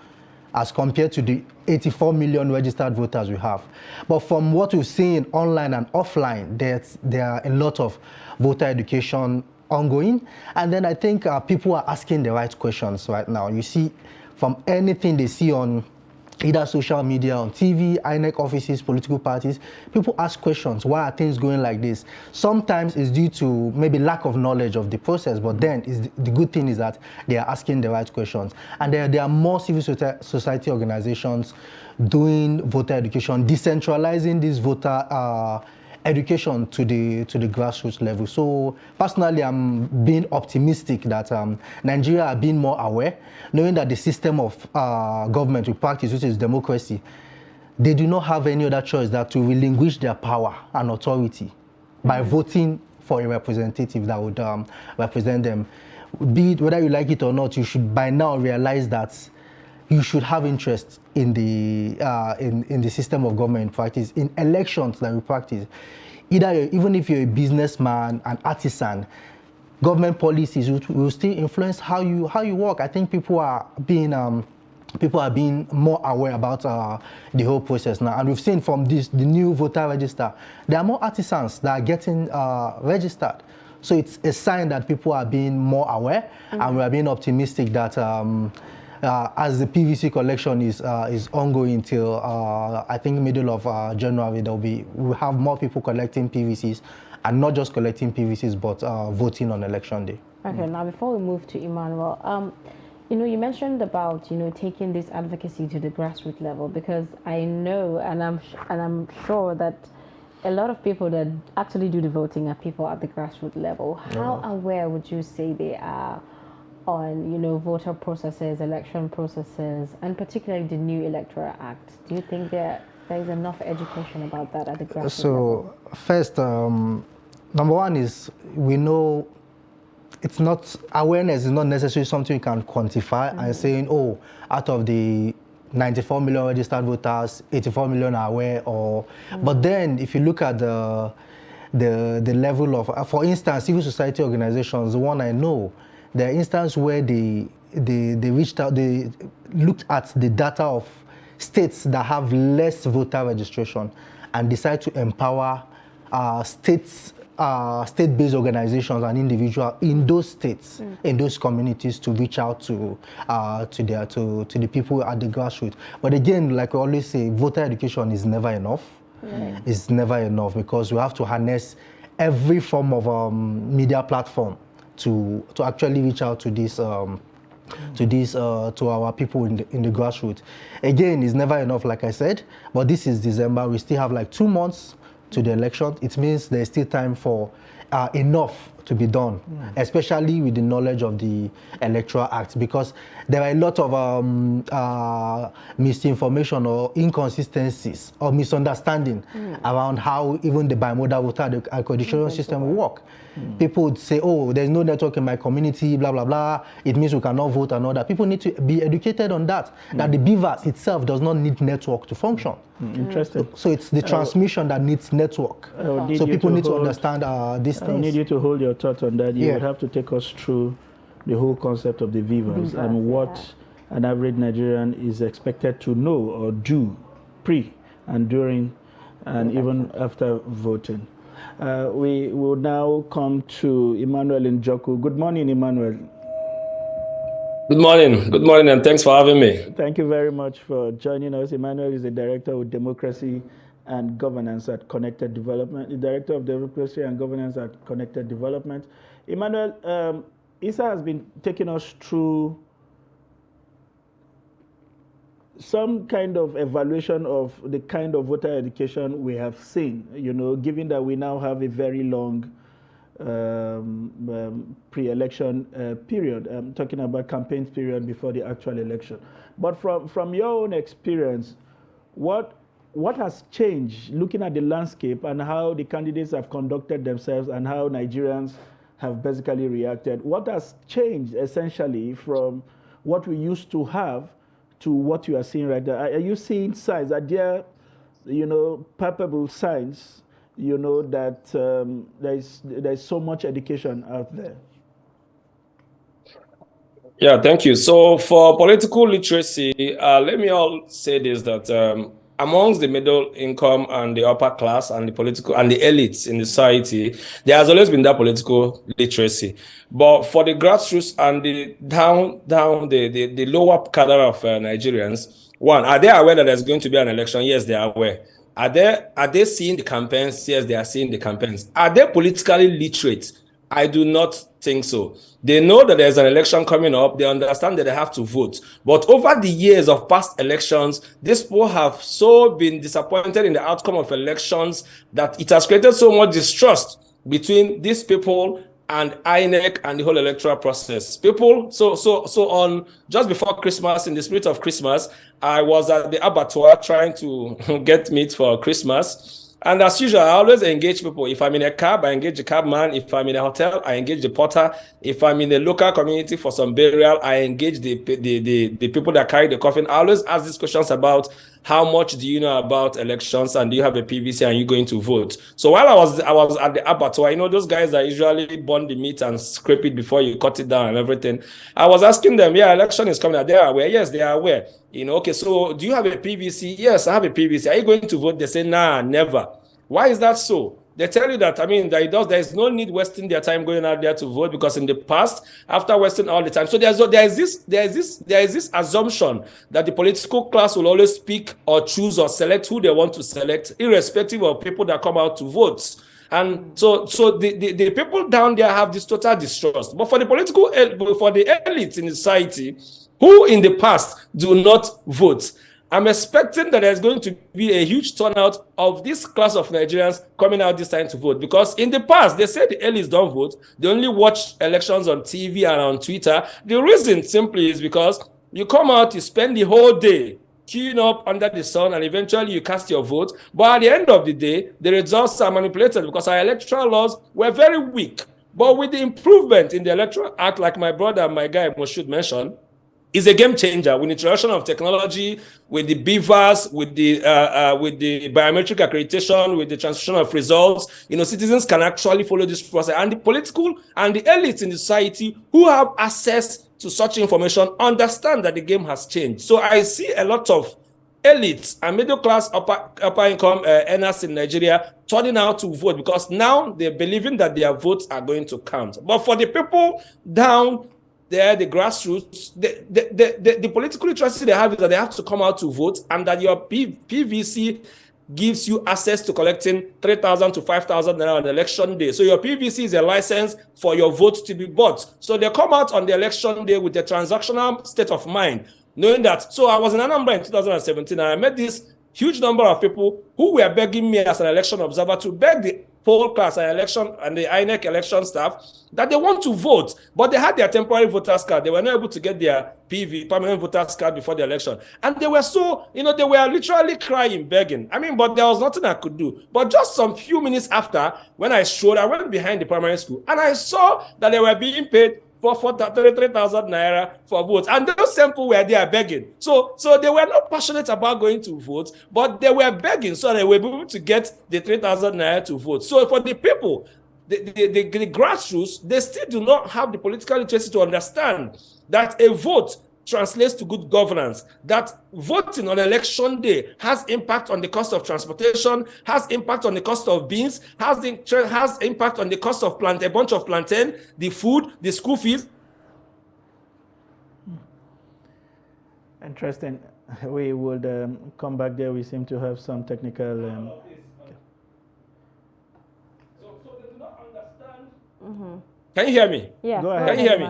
as compared to the 84 million registered voters we have. But from what we've seen online and offline, there are a lot of voter education ongoing. And then I think people are asking the right questions right now. You see, from anything they see on either social media, on TV, INEC offices, political parties, people ask questions. Why are things going like this? Sometimes it's due to maybe lack of knowledge of the process, but then the good thing is that they are asking the right questions. And there are more civil society organizations doing voter education, decentralizing this voter education to the grassroots level. So personally, I'm being optimistic that Nigeria are being more aware, knowing that the system of government we practice, which is democracy, they do not have any other choice than to relinquish their power and authority by voting for a representative that would represent them. Be it whether you like it or not, you should by now realize that you should have interest in the system of government practice, in elections that we practice. Even if you're a businessman, an artisan, government policies will still influence how you work. I think people are being more aware about the whole process now, and we've seen from the new voter register, there are more artisans that are getting registered. So it's a sign that people are being more aware, and we are being optimistic that as the PVC collection is ongoing till I think middle of January, we'll have more people collecting PVCs, and not just collecting PVCs, but voting on election day. Okay, now before we move to Emmanuel, you mentioned about taking this advocacy to the grassroots level, because I know and I'm sure that a lot of people that actually do the voting are people at the grassroots level. How aware would you say they are on voter processes, election processes, and particularly the new Electoral Act? Do you think there is enough education about that at the grassroots level? First, number one is we know awareness is not necessarily something you can quantify and saying, oh, out of the 94 million registered voters, 84 million are aware, but then if you look at the level of, for instance, civil society organizations, the one I know, there are instances where they reached out, they looked at the data of states that have less voter registration and decide to empower state-based organizations and individuals in those states, in those communities, to reach out to the people at the grassroots. But again, like we always say, voter education is never enough. Right. It's never enough, because we have to harness every form of media platform to actually reach out to to our people in the grassroots. Again, it's never enough, like I said, but this is December. We still have like 2 months to the election. It means there's still time for enough to be done, especially with the knowledge of the Electoral Act, because there are a lot of misinformation or inconsistencies or misunderstanding around how even the bimodal voter accreditation system will work. People would say, oh, there's no network in my community, blah, blah, blah. It means we cannot vote and all that. People need to be educated on that, that the BVAS itself does not need network to function. Interesting. So it's the transmission that needs network. So people need to understand these things. I need you to hold your thoughts on that. You would have to take us through the whole concept of the VIVAS and what an average Nigerian is expected to know or do pre and during and even after voting. We will now come to Emmanuel Njoku. Good morning, Emmanuel. Good morning, and thanks for having me. Thank you very much for joining us. Emmanuel is the Director of Democracy and Governance at Connected Development, the Director of Democracy and Governance at Connected Development. Emmanuel, Issa has been taking us through some kind of evaluation of the kind of voter education we have seen, given that we now have a very long pre-election period. I'm talking about campaign period before the actual election. But from your own experience, what has changed looking at the landscape and how the candidates have conducted themselves and how Nigerians have basically reacted? What has changed essentially from what we used to have to what you are seeing right now? Are you seeing signs? Are there, palpable signs that there's so much education out there? Yeah, thank you. So for political literacy, let me all say this, that amongst the middle income and the upper class and the political and the elites in the society, there has always been that political literacy. But for the grassroots and the the lower cadre of Nigerians, one, are they aware that there's going to be an election? Yes, they are aware. Are they seeing the campaigns? Yes, they are seeing the campaigns. Are they politically literate? I do not think so. They know that there's an election coming up. They understand that they have to vote. But over the years of past elections, these people have so been disappointed in the outcome of elections that it has created so much distrust between these people and INEC and the whole electoral process. People, so on just before Christmas, in the spirit of Christmas, I was at the abattoir trying to get meat for Christmas. And as usual, I always engage people. If I'm in a cab, I engage the cabman. If I'm in a hotel, I engage the porter. If I'm in a local community for some burial, I engage the people that carry the coffin. I always ask these questions about how much do you know about elections and do you have a PVC and you going to vote? So while I was at the abattoir, those guys that usually burn the meat and scrape it before you cut it down and everything. I was asking them, yeah, election is coming. Are they aware? Yes, they are aware. Okay, so do you have a PVC? Yes, I have a PVC. Are you going to vote? They say, nah, never. Why is that so? They tell you that, there is no need wasting their time going out there to vote, because in the past, after wasting all the time, so there is this assumption that the political class will always pick or choose or select who they want to select, irrespective of people that come out to vote. And so the people down there have this total distrust. But for the elites in society, who in the past do not vote, I'm expecting that there's going to be a huge turnout of this class of Nigerians coming out this time to vote. Because in the past, they said the elites don't vote. They only watch elections on TV and on Twitter. The reason simply is because you come out, you spend the whole day queuing up under the sun, and eventually you cast your vote. But at the end of the day, the results are manipulated because our electoral laws were very weak. But with the improvement in the Electoral Act, like my brother, my guy Moshood mentioned, is a game changer with the introduction of technology, with the BVAS, with the biometric accreditation, with the transmission of results. Citizens can actually follow this process, and the political and the elites in the society who have access to such information understand that the game has changed. So I see a lot of elites and middle class upper income earners in Nigeria turning out to vote, because now they're believing that their votes are going to count. But for the people down there, the grassroots, the political literacy they have is that they have to come out to vote, and that your PVC gives you access to collecting 3,000 to 5,000 naira on election day. So your PVC is a license for your vote to be bought. So they come out on the election day with a transactional state of mind, knowing that. So I was in Anambra in 2017, and I met this huge number of people who were begging me as an election observer to beg the poll class and election and the INEC election staff that they want to vote, but they had their temporary voters card. They were not able to get their PV, permanent voters card, before the election. And they were they were literally crying, begging. But there was nothing I could do. But just some few minutes after, when I went behind the primary school, and I saw that they were being paid for 33,000 naira for votes. And those same people were there begging. So they were not passionate about going to vote, but they were begging so they were able to get the 3,000 naira to vote. So for the people, the grassroots, they still do not have the political literacy to understand that a vote translates to good governance, that voting on election day has impact on the cost of transportation, has impact on the cost of beans, has impact on the cost of a bunch of plantain, the food, the school fees. Interesting. We would come back there. We seem to have some technical. Can you hear me? Yeah. Go ahead. Can you hear me?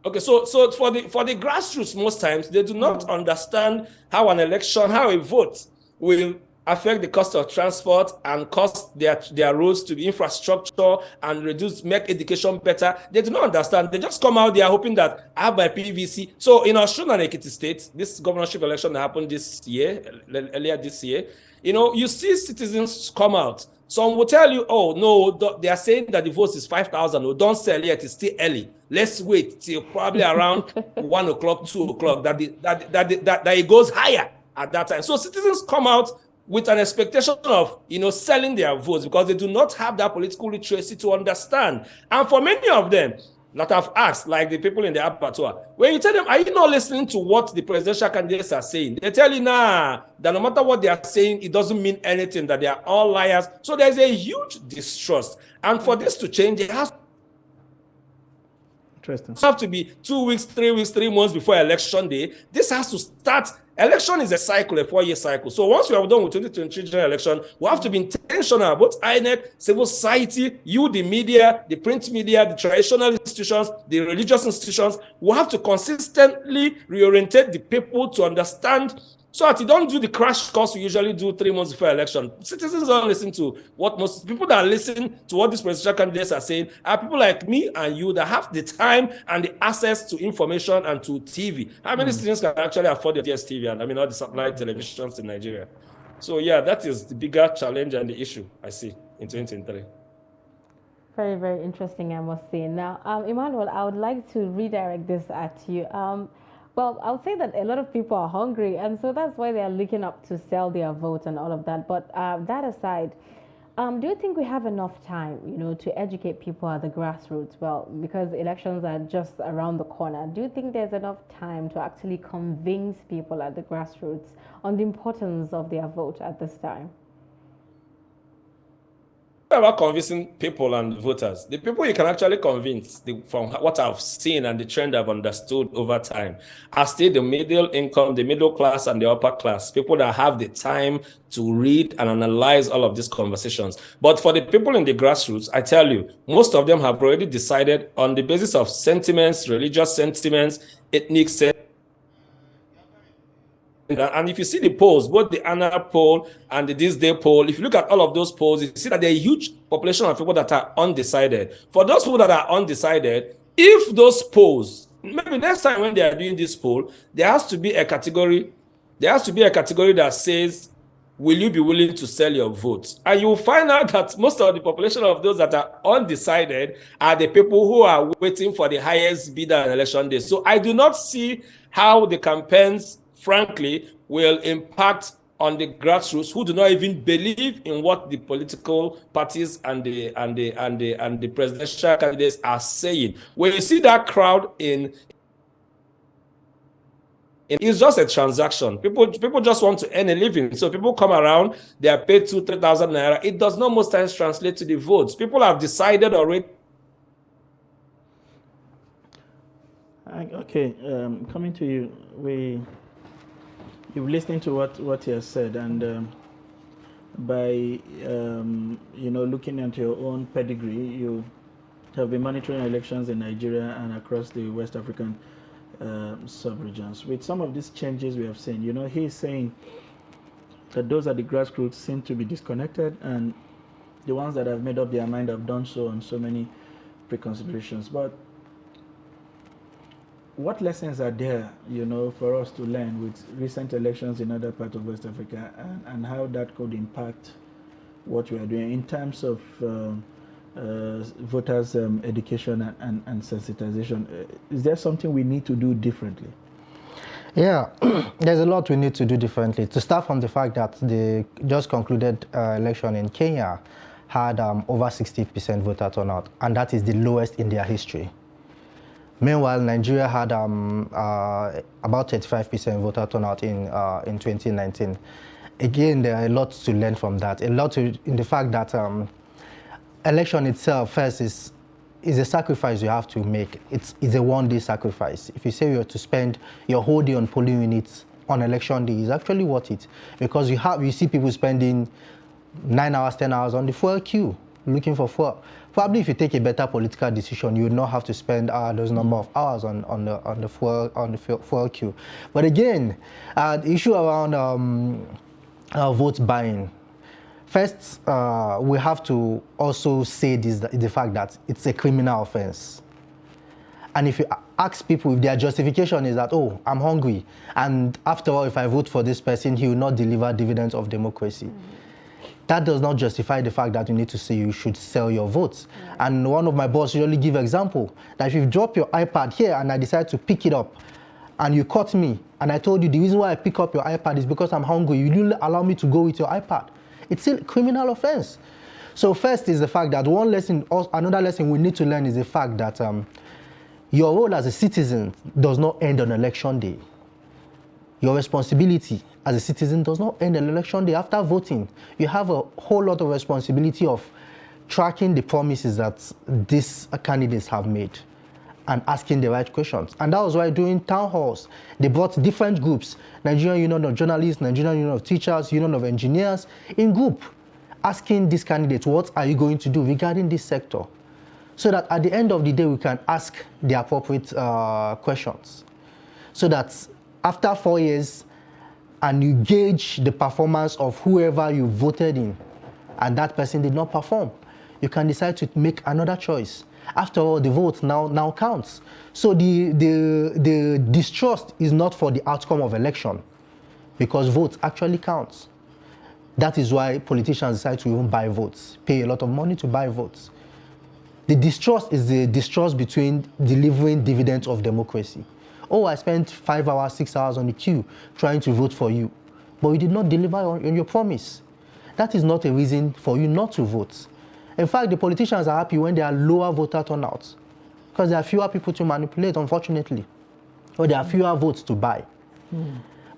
Okay, so for the grassroots, most times they do not understand how an election, how a vote will affect the cost of transport and cost their roads to the infrastructure and make education better. They do not understand. They just come out there hoping that I have my PVC. So in Osun and Ekiti State, this governorship election that happened this year, earlier this year, you see citizens come out. Some will tell you, oh, no, they are saying that the vote is 5,000. No, don't sell yet. It's still early. Let's wait till probably around 1 o'clock, 2 o'clock, that it goes higher at that time. So citizens come out with an expectation of, selling their votes because they do not have that political literacy to understand. And for many of them that I've asked, like the people in the abattoir, when you tell them, are you not listening to what the presidential candidates are saying? They tell you, nah, that no matter what they are saying, it doesn't mean anything, that they are all liars. So there's a huge distrust. And for this to change, it has to be 2 weeks, 3 weeks, 3 months before election day. This has to start. Election is a cycle, a 4-year cycle. So once we are done with 2023 general election, we have to be intentional. Both INEC, civil society, you, the media, the print media, the traditional institutions, the religious institutions, we have to consistently reorientate the people to understand, so that you don't do the crash course we usually do 3 months before election. Citizens don't listen to what most people that listen to what these presidential candidates are saying are people like me and you that have the time and the access to information and to TV. How many citizens can actually afford the DSTV and all the satellite televisions in Nigeria? So yeah, that is the bigger challenge and the issue I see in 2023. Very, very interesting, I must say. Now, Emmanuel, I would like to redirect this at you. Well, I would say that a lot of people are hungry, and so that's why they are looking up to sell their votes and all of that. But that aside, do you think we have enough time, to educate people at the grassroots? Well, because elections are just around the corner. Do you think there's enough time to actually convince people at the grassroots on the importance of their vote at this time? About convincing people and voters, the people you can actually convince, from what I've seen and the trend I've understood over time, are still the middle income, the middle class, and the upper class, people that have the time to read and analyze all of these conversations. But for the people in the grassroots, I tell you, most of them have already decided on the basis of sentiments, religious sentiments, ethnic sentiments. And if you see the polls, both the annual poll and the this day poll, if you look at all of those polls, you see that there are a huge population of people that are undecided. For those people that are undecided, if those polls, maybe next time when they are doing this poll, there has to be a category that says, will you be willing to sell your votes? And you will find out that most of the population of those that are undecided are the people who are waiting for the highest bidder on election day. So I do not see how the campaigns, frankly, will impact on the grassroots who do not even believe in what the political parties and the presidential candidates are saying. When you see that crowd it's just a transaction. People just want to earn a living. So people come around, they are paid 2,000-3,000 naira. It does not most times translate to the votes. People have decided already. Okay, coming to you, you've listened to what he has said, and by looking at your own pedigree, you have been monitoring elections in Nigeria and across the West African sub-regions. With some of these changes we have seen, he's saying that those at the grassroots seem to be disconnected, and the ones that have made up their mind have done so on so many preconsiderations. But what lessons are there, for us to learn with recent elections in other parts of West Africa, and how that could impact what we are doing in terms of voters' education and sensitization? Is there something we need to do differently? Yeah, there's a lot we need to do differently. To start from the fact that the just concluded election in Kenya had over 60% voter turnout, and that is the lowest in their history. Meanwhile, Nigeria had about 35% voter turnout in 2019. Again, there are a lot to learn from that. In the fact that election itself, first, is it's a sacrifice you have to make. It's a one-day sacrifice. If you say you have to spend your whole day on polling units on election day, it's actually worth it, because you see people spending 9 hours, 10 hours on the fuel queue looking for fuel. Probably if you take a better political decision, you would not have to spend those number of hours on the fuel queue. But again, the issue around vote buying. First, we have to also say the fact that it's a criminal offense. And if you ask people if their justification is that, oh, I'm hungry, and after all, if I vote for this person, he will not deliver dividends of democracy. That does not justify the fact that you need to say you should sell your votes. And one of my boss usually give example that if you drop your iPad here and I decide to pick it up, and you caught me, and I told you the reason why I pick up your iPad is because I'm hungry, you didn't allow me to go with your iPad. It's still a criminal offense. So first is the fact that another lesson we need to learn is the fact that your role as a citizen does not end on election day. Your responsibility as a citizen does not end on election day. After voting, you have a whole lot of responsibility of tracking the promises that these candidates have made and asking the right questions. And that was why during town halls, they brought different groups, Nigerian Union of Journalists, Nigerian Union of Teachers, Union of Engineers, in group, asking these candidates, what are you going to do regarding this sector? So that at the end of the day, we can ask the appropriate questions. So that after 4 years, and you gauge the performance of whoever you voted in, and that person did not perform, you can decide to make another choice. After all, the vote now counts. So the distrust is not for the outcome of election, because votes actually counts. That is why politicians decide to even buy votes, pay a lot of money to buy votes. The distrust is the distrust between delivering dividends of democracy. Oh, I spent 5 hours, 6 hours on the queue trying to vote for you, but you did not deliver on your promise. That is not a reason for you not to vote. In fact, the politicians are happy when there are lower voter turnouts, because there are fewer people to manipulate, unfortunately, or there are fewer votes to buy.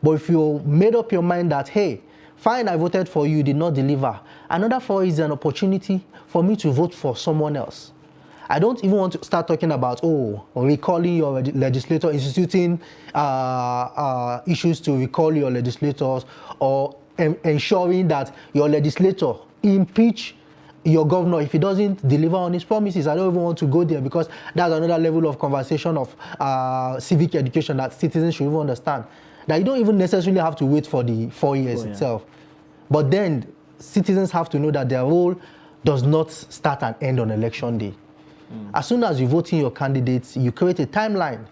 But if you made up your mind that, hey, fine, I voted for you, did not deliver, another 4 is an opportunity for me to vote for someone else. I don't even want to start talking about, recalling your legislator, instituting issues to recall your legislators, or ensuring that your legislator impeach your governor if he doesn't deliver on his promises. I don't even want to go there, because that's another level of conversation of civic education that citizens should even understand. That you don't even necessarily have to wait for the 4 years itself. But then citizens have to know that their role does not start and end on election day. As soon as you vote in your candidates, you create a timeline.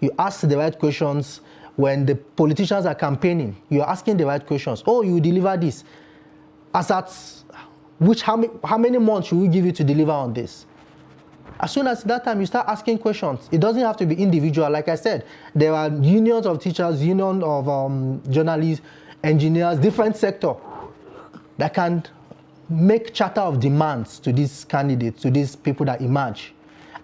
You ask the right questions. When the politicians are campaigning, you're asking the right questions. Oh, you deliver this. As at how many months should we give you to deliver on this? As soon as that time you start asking questions, it doesn't have to be individual. Like I said, there are unions of teachers, union of journalists, engineers, different sector that can make charter of demands to these candidates, to these people that emerge,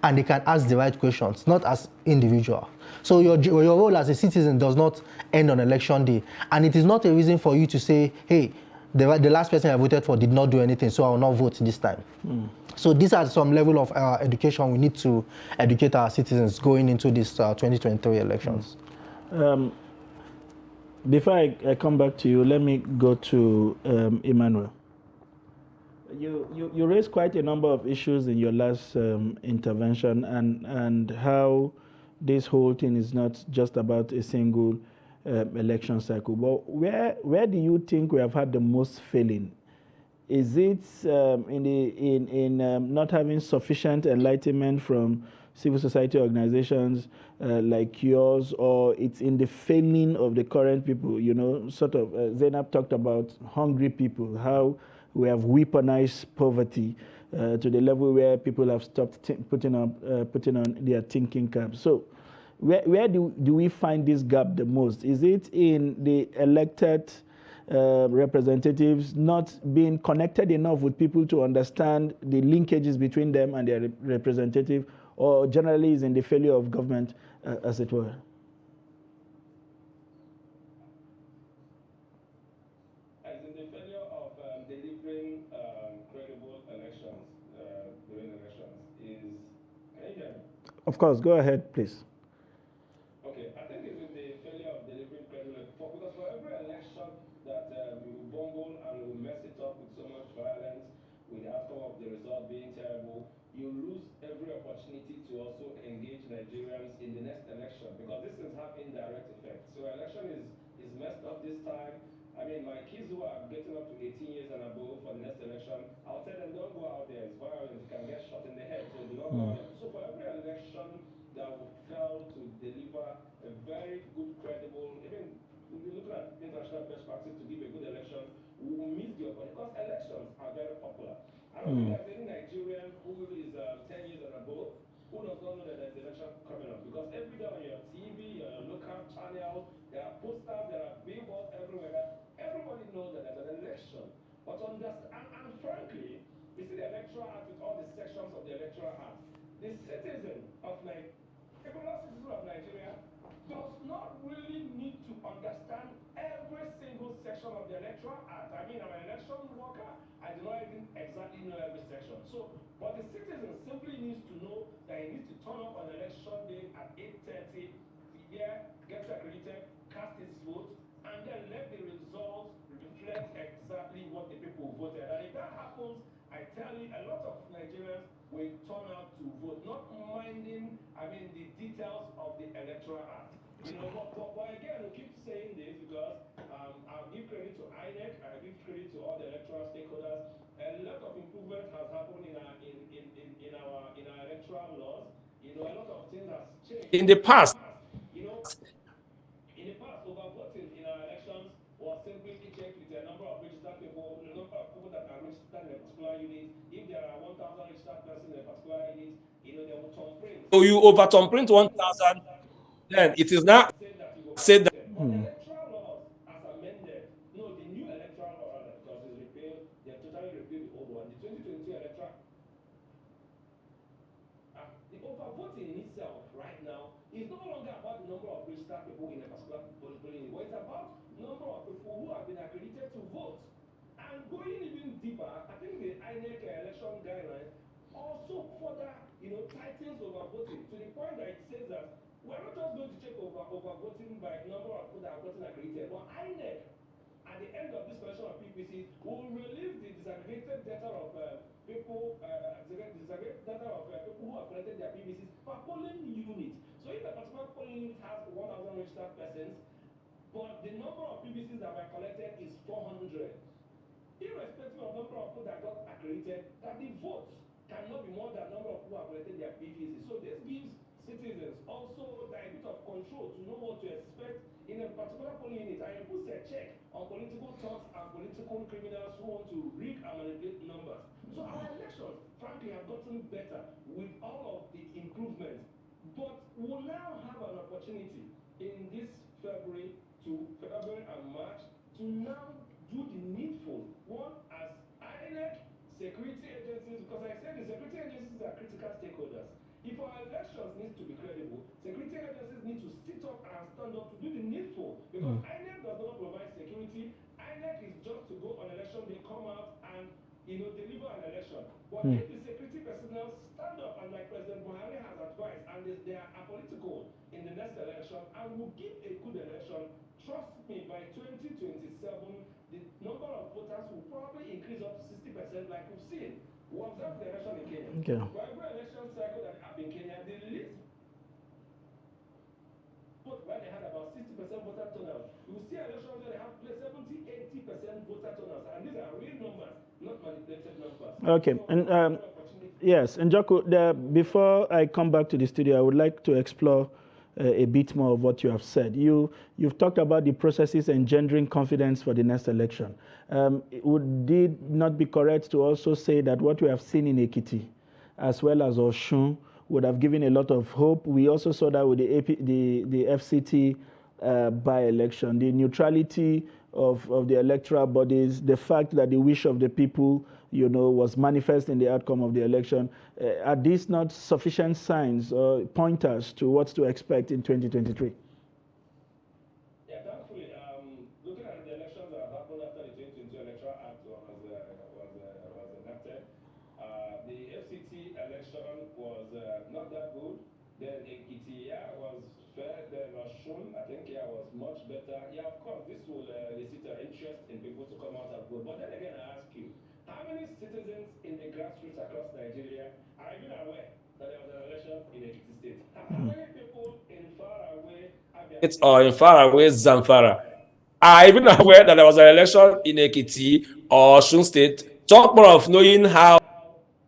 and they can ask the right questions, not as individual. So your role as a citizen does not end on election day, and it is not a reason for you to say, hey, the last person I voted for did not do anything, so I will not vote this time. So these are some level of education we need to educate our citizens going into these 2023 elections. Before I come back to you, let me go to Emmanuel. You raised quite a number of issues in your last intervention, and how this whole thing is not just about a single election cycle. But where do you think we have had the most failing? Is it in not having sufficient enlightenment from civil society organizations like yours, or it's in the failing of the current people? You know, sort of Zainab talked about hungry people, how we have weaponized poverty to the level where people have stopped putting on their thinking caps. So where do we find this gap the most? Is it in the elected representatives not being connected enough with people to understand the linkages between them and their representative, or generally is in the failure of government, as it were? As in the failure of delivering credible elections during elections, is, can you hear me? Of course, go ahead, please. Okay, I think it's with the failure of delivering credible, because for every election that you bungle and you mess it up with so much violence, with the outcome of the result being terrible, you lose every opportunity to also engage Nigerians in the next election, because these things have indirect effects. So election is messed up this time. I mean, my kids who are getting up to 18 years and above for the next election, I'll tell them, don't go out there. It's violent. You can get shot in the head. So do not go out there. So for every election that will fail to deliver a very good, credible, even looking at international best practice to give a good election, we will miss the opportunity, because elections are very popular. I don't think there's any Nigerian who is 10 years and above who does not know that there's election coming up, because every day on your TV, your local channels, there are posters, there are billboards everywhere. Everybody knows that there's an election. But understand, and frankly, you see the Electoral Act with all the sections of the Electoral Act. The citizen of Nigeria, regular citizen of Nigeria, does not really need to understand every single section of the Electoral Act. I mean, I'm an election worker. I do not even exactly know every section. So, but the citizen simply needs to know that he needs to turn up on election day at 8:30, get accredited, cast his vote, and then let the results reflect exactly what the people voted. And if that happens, I tell you, a lot of Nigerians will turn out to vote, not minding, I mean, the details of the Electoral Act. You know, but again, we keep saying this because I'll give credit to INEC, I give credit to all the electoral stakeholders. A lot of improvement has happened in our electoral laws. You know, a lot of things has changed. In the past, you know, in the past, overvoting in our elections was simply checked with a number of registered people, the number of people that are registered in a particular unit. If there are 1,000 registered persons in a particular unit, you know, they will thumbprint. so you over thumbprint 1,000, then it is now said that. But the electoral laws, as amended, no, the new electoral law rather, because it's repealed, they have totally repealed the old one. The 2022 electoral, the overvoting in itself right now is no longer about the number of registered people in a particular polling unit, but it's about number of people who have been accredited to vote. And going even deeper, I think the INEC election guidelines also further, you know, tightens overvoting to the point that it says that we're not just going to check overvoting by number of people that have gotten accredited, but INEC, at the end of this collection of PPCs, will release the disaggregated data of people, disaggregated data of people who have collected their PPCs per polling unit. So if a particular polling unit has 1,000 registered persons, but the number of PPCs that were collected is 400, irrespective of number of people that got accredited, that the votes cannot be more than number of people who have collected their PPCs. So this gives citizens also a bit of control to know what to expect in a particular polling unit, and it puts a check on political thugs and political criminals who want to rig and manipulate numbers. So our elections, frankly, have gotten better with all of the improvements. But we'll now have an opportunity in this February and March to now do the needful. One, as INEC, security agencies, because I said the security agencies are critical stakeholders. If our elections need to be credible, security agencies need to sit up and stand up to do the needful. Because INEC does not provide security. INEC is just to go on election day, come out and, you know, deliver an election. But if the security personnel stand up, and like President Buhari has advised, and they are apolitical in the next election and will give a good election, trust me, by 2027, the number of voters will probably increase up to 60%, like we've seen. We observed the election in Kenya. Okay. For every election cycle that happened in Kenya, the least vote where they had about 60% voter turnout. You will see elections where they have 70, 80% voter turnout, and these are real numbers, not manipulated numbers. Okay, So, and yes, and Joko, before I come back to the studio, I would like to explore a bit more of what you have said. You've talked about the processes engendering confidence for the next election. Would it not be correct to also say that what we have seen in Ekiti, as well as Oshun, would have given a lot of hope? We also saw that with the FCT by-election, the neutrality of the electoral bodies, the fact that the wish of the people, you know, was manifest in the outcome of the election. Are these not sufficient signs or pointers to what to expect in 2023? Yeah, thankfully, looking at the elections that happened after the 2022 Electoral Act was enacted, The FCT election was not that good. Then Ekiti, was fair. Then Oshun, I think, was much better. Yeah, of course, this will elicit interest in people to come out and vote. But then again, I ask you, how many citizens in the grassroots across Nigeria are even aware that there was an election in Ekiti State? How many people in faraway Abia State or in faraway Zamfara are even aware that there was an election in Ekiti or Osun State? Talk more of knowing how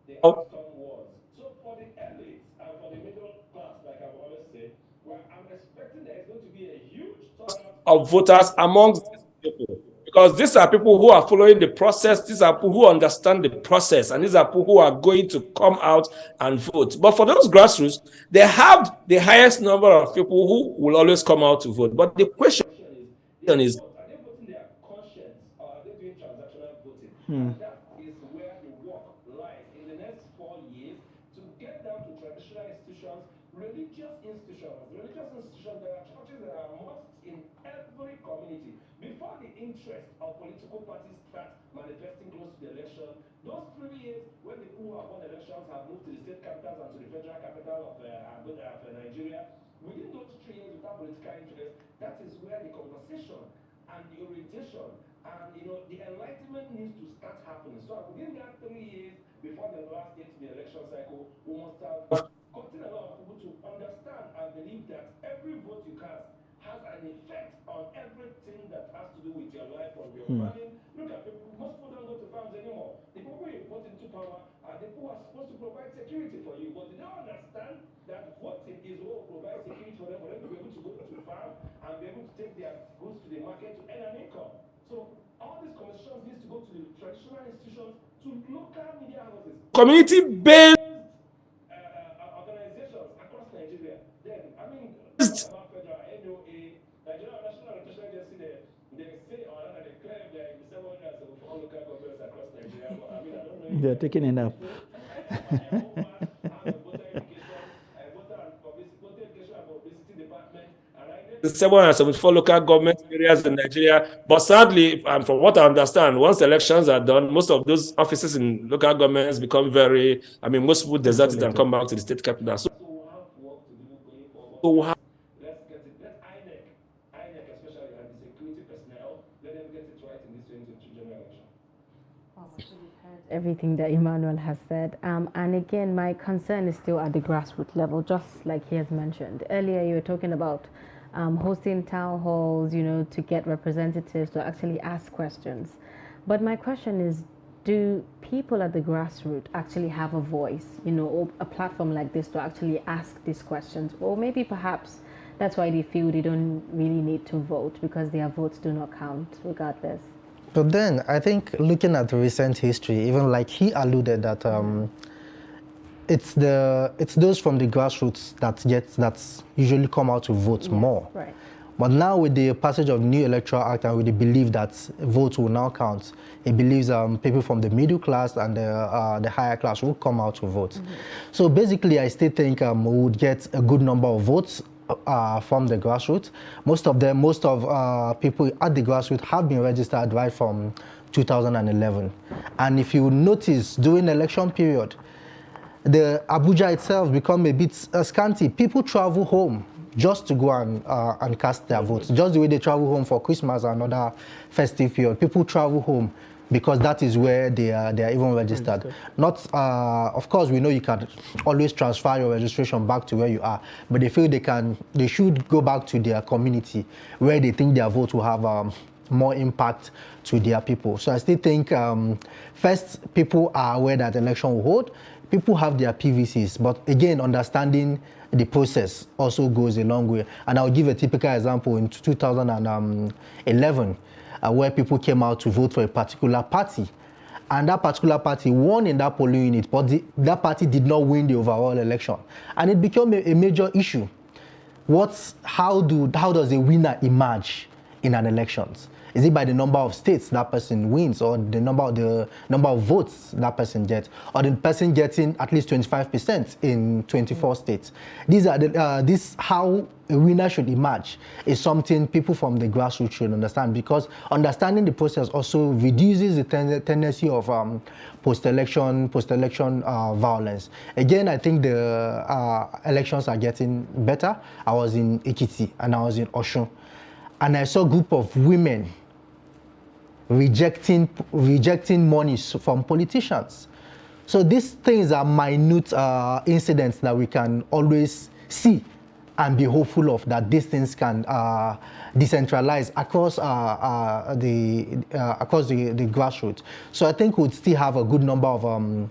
the outcome was. So for the elites and for the middle class, like I've always said, well, I'm expecting there is going to be a huge turnout of voters amongst these people. Because these are people who are following the process, these are people who understand the process, and these are people who are going to come out and vote. But for those grassroots, they have the highest number of people who will always come out to vote. But the question is, are they voting their conscience or are they doing transactional voting? And that is where the work lies in the next 4 years to get down to traditional institutions, religious institutions. There are churches that are mosques in every community. Before the interest of political parties start manifesting close to the election, those 3 years when the people who have won elections have moved to the state capitals and to the federal capital of Nigeria, within those 3 years without political interest, that is where the conversation and the orientation and the enlightenment needs to start happening. So within that 3 years before the last date in the election cycle, we must have gotten a lot of people to understand and believe that every vote you cast has an effect on everything that has to do with your life, on your planning. Look at people, most people don't go to farms anymore. The people you put into power are the people who are supposed to provide security for you, but they don't understand that voting is what will provide security for them to be able to go to farm and be able to take their goods to the market to earn an income. So all these conversations needs to go to the traditional institutions, to local media houses, community-based organizations across Nigeria. Then, I mean, about federal NOA, Nigeria National Electoral Agency, they say or rather they claim there is 774 local governments across Nigeria. But I mean, I don't know if they're taking it up. The 774 local government areas in Nigeria. But sadly, from what I understand, once elections are done, most of those offices in local governments become very, most people desert it and come back to the state capital. So we'll have work to do going forward. Let's get it. Let INEC especially, and the security personnel, let them get it right in this 2022 general election. Everything that Emmanuel has said. And again, my concern is still at the grassroots level, just like he has mentioned. Earlier, you were talking about hosting town halls, to get representatives to actually ask questions. But my question is, do people at the grassroots actually have a voice, or a platform like this to actually ask these questions? Or maybe perhaps that's why they feel they don't really need to vote, because their votes do not count regardless. But then I think looking at the recent history, even like he alluded that it's those from the grassroots that usually come out to vote more. Right. But now with the passage of the new Electoral Act and with the belief that votes will now count, it believes people from the middle class and the higher class will come out to vote. So basically, I still think we would get a good number of votes from the grassroots. Most of people at the grassroots have been registered right from 2011. And if you notice, during the election period, the Abuja itself become a bit scanty. People travel home just to go and cast their votes. Just the way they travel home for Christmas and other festive period. People travel home because that is where they are even registered. Not, of course, we know you can always transfer your registration back to where you are, but they feel they should go back to their community where they think their vote will have more impact to their people. So I still think first, people are aware that the election will hold. People have their PVCs, but again, understanding the process also goes a long way. And I'll give a typical example in 2011, where people came out to vote for a particular party. And that particular party won in that polling unit, but that party did not win the overall election. And it became a major issue. How does a winner emerge in an elections? Is it by the number of states that person wins, or the number of votes that person gets, or the person getting at least 25% in 24 states? These are this how a winner should emerge is something people from the grassroots should understand, because understanding the process also reduces the tendency of post-election violence. Again, I think the elections are getting better. I was in Ekiti and I was in Osun, and I saw a group of women rejecting monies from politicians. So these things are minute incidents that we can always see and be hopeful of, that these things can decentralize across the grassroots. So I think we'd still have a good number of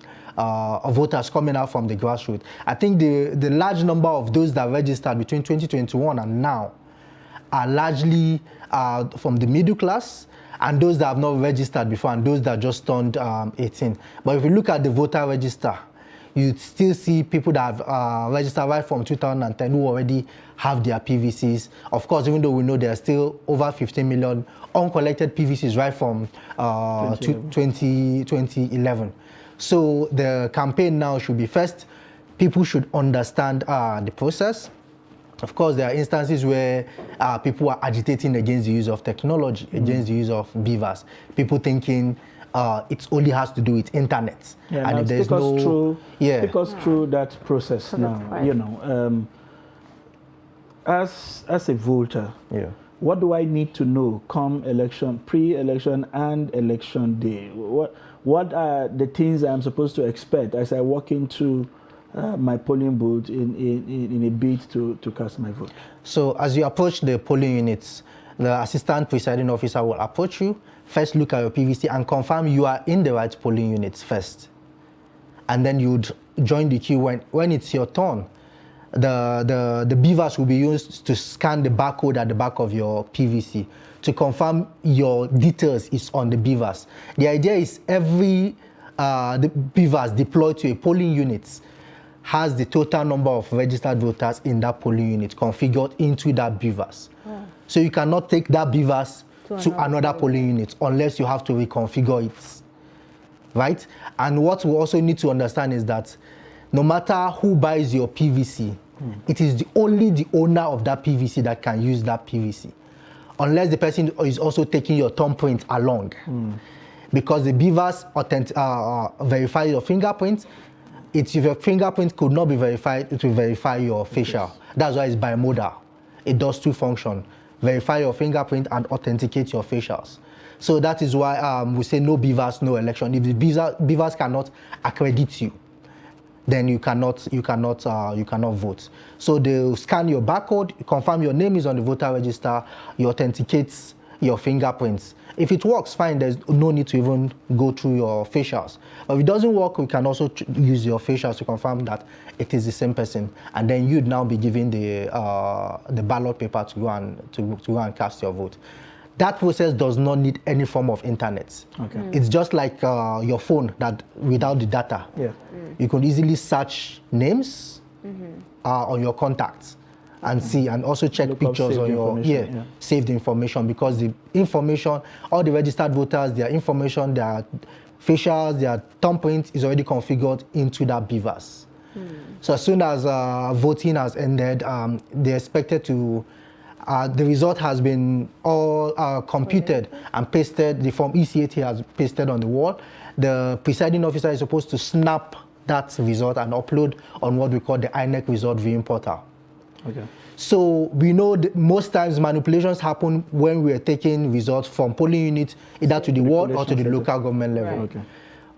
voters coming out from the grassroots. I think the large number of those that registered between 2021 and now are largely from the middle class, and those that have not registered before, and those that just turned 18. But if you look at the voter register, you still see people that have registered right from 2010 who already have their PVCs. Of course, even though we know there are still over 15 million uncollected PVCs right from 2011. So the campaign now should be, first, people should understand the process. Of course, there are instances where people are agitating against the use of technology, against the use of beavers. People thinking it only has to do with internet. Yeah, and if there's take us through that process now. You know, as a voter, what do I need to know come election, pre-election and election day? What are the things I'm supposed to expect as I walk into my polling booth in a bid to cast my vote? So as you approach the polling units, the assistant presiding officer will approach you, first look at your PVC and confirm you are in the right polling units first. And then you'd join the queue when it's your turn. The beavers will be used to scan the barcode at the back of your PVC to confirm your details is on the beavers. The idea is the beavers deployed to a polling unit has the total number of registered voters in that polling unit configured into that beavers. Oh. So you cannot take that beavers to another polling unit unless you have to reconfigure it, right? And what we also need to understand is that no matter who buys your PVC, it is only the owner of that PVC that can use that PVC, unless the person is also taking your thumbprint along. Because the beavers verify your fingerprint. If your fingerprint could not be verified, it will verify your facial. That's why it's bimodal. It does two functions: verify your fingerprint and authenticate your facials. So that is why we say no beavers, no election. If the beavers cannot accredit you, then you cannot vote. So they'll scan your barcode, confirm your name is on the voter register, you authenticate your fingerprints. If it works, fine, there's no need to even go through your facials. But if it doesn't work, we can also use your facials to confirm that it is the same person. And then you'd now be given the ballot paper to go and cast your vote. That process does not need any form of internet. Okay. It's just like your phone that without the data. Yeah. You can easily search names on your contacts and see, and also check pictures on your saved information, because the information, all the registered voters, their information, their facials, their thumbprint is already configured into that beavers. So as soon as voting has ended, they're expected to, the result has been all computed and pasted. The form EC80 has pasted on the wall. The presiding officer is supposed to snap that result and upload on what we call the INEC result viewing portal. Okay. So we know that most times manipulations happen when we are taking results from polling units either to the ward or to the local government level. Right. Okay.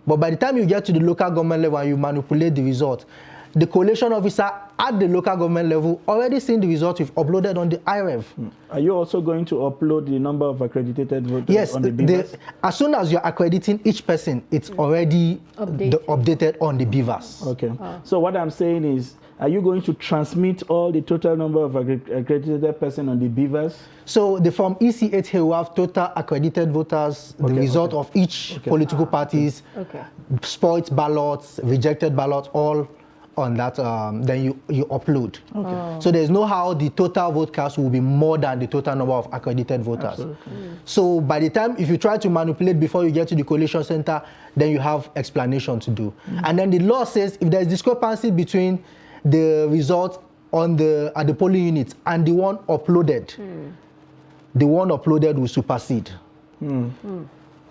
But by the time you get to the local government level and you manipulate the result, the collation officer at the local government level already seen the result you've uploaded on the IREV. Are you also going to upload the number of accredited voters on the beavers? As soon as you're accrediting each person, it's already updated on the beavers. Okay. So what I'm saying is, are you going to transmit all the total number of accredited persons on the beavers? So the form EC80 will have total accredited voters, the result of each political parties, spoiled ballots, rejected ballots, all on that, then you upload. Okay. So there's no how the total vote cast will be more than the total number of accredited voters. So by the time, if you try to manipulate before you get to the collation center, then you have explanation to do. And then the law says if there's discrepancy between the result on at the polling unit and the one uploaded, the one uploaded will supersede.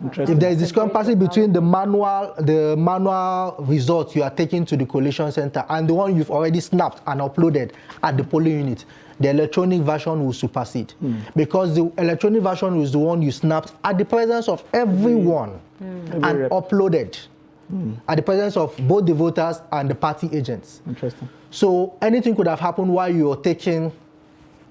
If there is discrepancy between the manual result you are taking to the collation center and the one you've already snapped and uploaded at the polling unit, the electronic version will supersede. Because the electronic version was the one you snapped at the presence of everyone and uploaded at the presence of both the voters and the party agents. Interesting. So anything could have happened while you were taking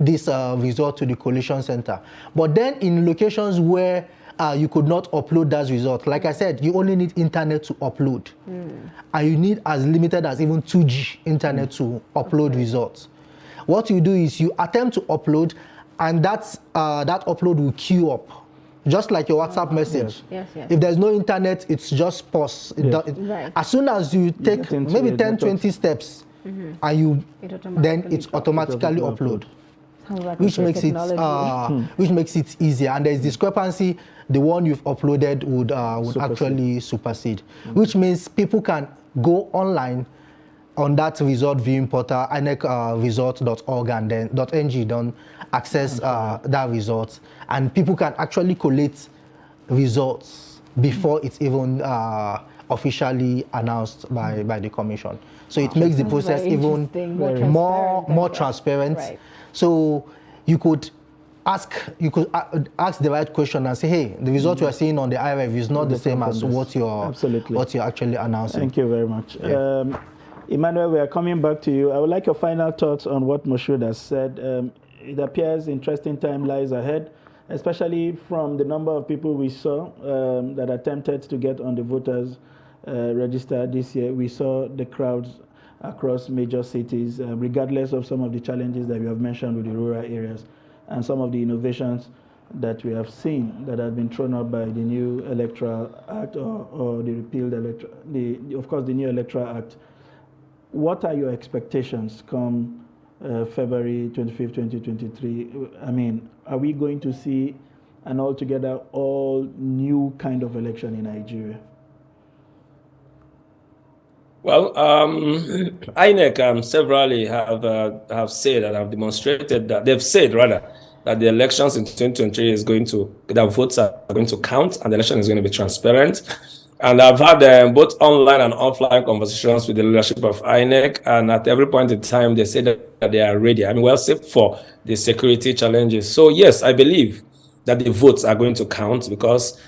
this result to the collation center. But then in locations where you could not upload that result, like I said, you only need internet to upload. And you need as limited as even 2G internet to upload results. What you do is you attempt to upload, and that upload will queue up, just like your WhatsApp message. Yes. If there's no internet, it's just pause. Right. As soon as you take maybe 10, 20 steps, and then it's automatically upload. Which makes it easier, and there's discrepancy. The one you've uploaded would actually supersede, which means people can go online on that result viewing portal, inecresult.org and then .ng, don't access that result, and people can actually collate results before it's even officially announced by the commission. So it makes the process even more transparent. Right. So you could ask the right question and say, hey, the result you are seeing on the iRev is not the same as what you're actually announcing. Thank you very much. Yeah. Emmanuel, we are coming back to you. I would like your final thoughts on what Moshood has said. It appears interesting time lies ahead, especially from the number of people we saw that attempted to get on the voters register this year. We saw the crowds across major cities, regardless of some of the challenges that we have mentioned with the rural areas and some of the innovations that we have seen that have been thrown up by the new Electoral Act or the repealed of course, the new Electoral Act. What are your expectations come February 25th, 2023? I mean, are we going to see an altogether all new kind of election in Nigeria? Well, INEC severally have said and have demonstrated that they've said rather that the elections in 2023 that votes are going to count and the election is going to be transparent. And I've had both online and offline conversations with the leadership of INEC, and at every point in time they say that they are ready. I mean, well, except for the security challenges. So yes, I believe that the votes are going to count because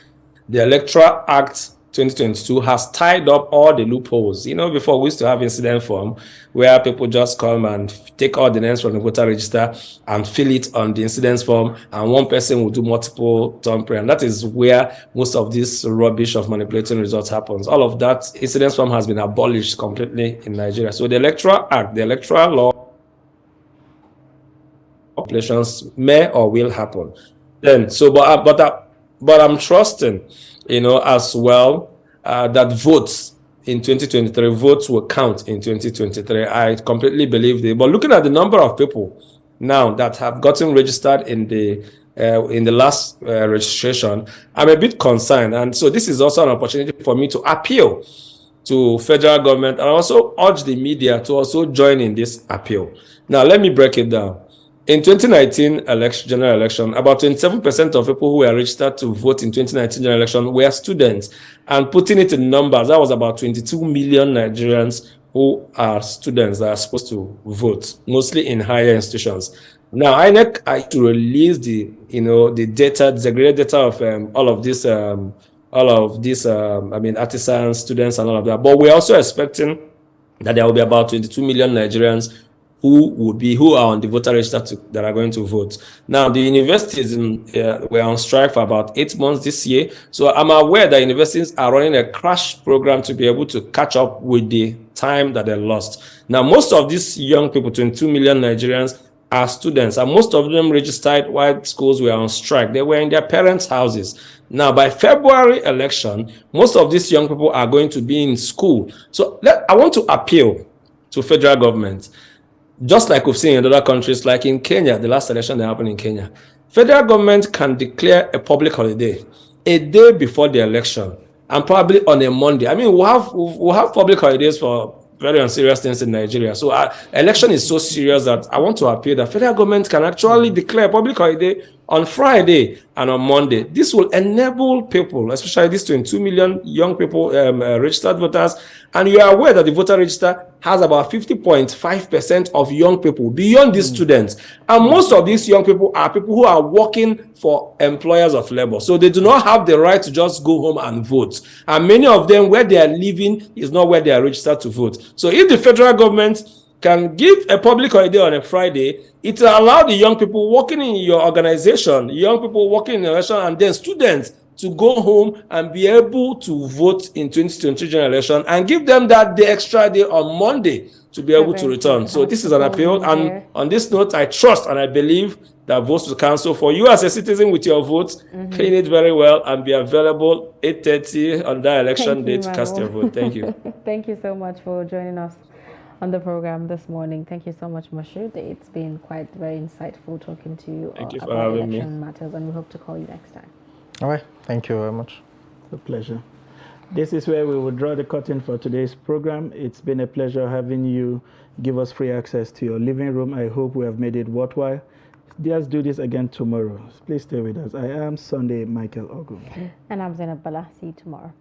the Electoral Act 2022 has tied up all the loopholes. You know, before we used to have incident form where people just come and take all the names from the voter register and fill it on the incident form, and one person will do multiple tampering. And that is where most of this rubbish of manipulating results happens. All of that incident form has been abolished completely in Nigeria. So the Electoral Act, the electoral law, elections may or will happen. Then, so but I'm trusting, you know, as well, that votes in 2023, votes will count in 2023. I completely believe it. But looking at the number of people now that have gotten registered in the last registration, I'm a bit concerned. And so this is also an opportunity for me to appeal to federal government and also urge the media to also join in this appeal. Now, let me break it down. In 2019 general election, about 27% of people who were registered to vote in 2019 general election were students. And putting it in numbers, that was about 22 million Nigerians who are students that are supposed to vote, mostly in higher institutions. Now, INEC has to release the data, disaggregated data of all of these, artisans, students, and all of that. But we're also expecting that there will be about 22 million Nigerians who are on the voter register that are going to vote. Now, the universities were on strike for about 8 months this year. So I'm aware that universities are running a crash program to be able to catch up with the time that they lost. Now, most of these young people, 22 million Nigerians, are students, and most of them registered while schools were on strike. They were in their parents' houses. Now, by February election, most of these young people are going to be in school. So I want to appeal to federal government. Just like we've seen in other countries, like in Kenya, the last election that happened in Kenya, federal government can declare a public holiday a day before the election, and probably on a Monday. I mean, we'll have public holidays for very unserious things in Nigeria. So election is so serious that I want to appeal that federal government can actually declare a public holiday on Friday and on Monday. This will enable people, especially these 22 million young people, registered voters. And you are aware that the voter register has about 50.5% of young people beyond these students. And most of these young people are people who are working for employers of labor. So they do not have the right to just go home and vote. And many of them, where they are living is not where they are registered to vote. So if the federal government can give a public holiday on a Friday, it will allow the young people working in your organization, young people working in the election, and then students to go home and be able to vote in 2023 general election, and give them that day, extra day on Monday to be able to return. So this is an appeal. And on this note, I trust and I believe that votes will counsel for you as a citizen with your vote. Clean it very well and be available 8:30 on that election day to cast your vote. Thank you. Thank you so much for joining us on the program this morning. Thank you so much, Moshood. It's been quite very insightful talking to you about election matters, and we hope to call you next time. All right. Thank you very much. It's a pleasure. This is where we will draw the curtain for today's program. It's been a pleasure having you give us free access to your living room. I hope we have made it worthwhile. Let's do this again tomorrow. Please stay with us. I am Sunday Michael Ogun. And I'm Zainab Bala. See you tomorrow.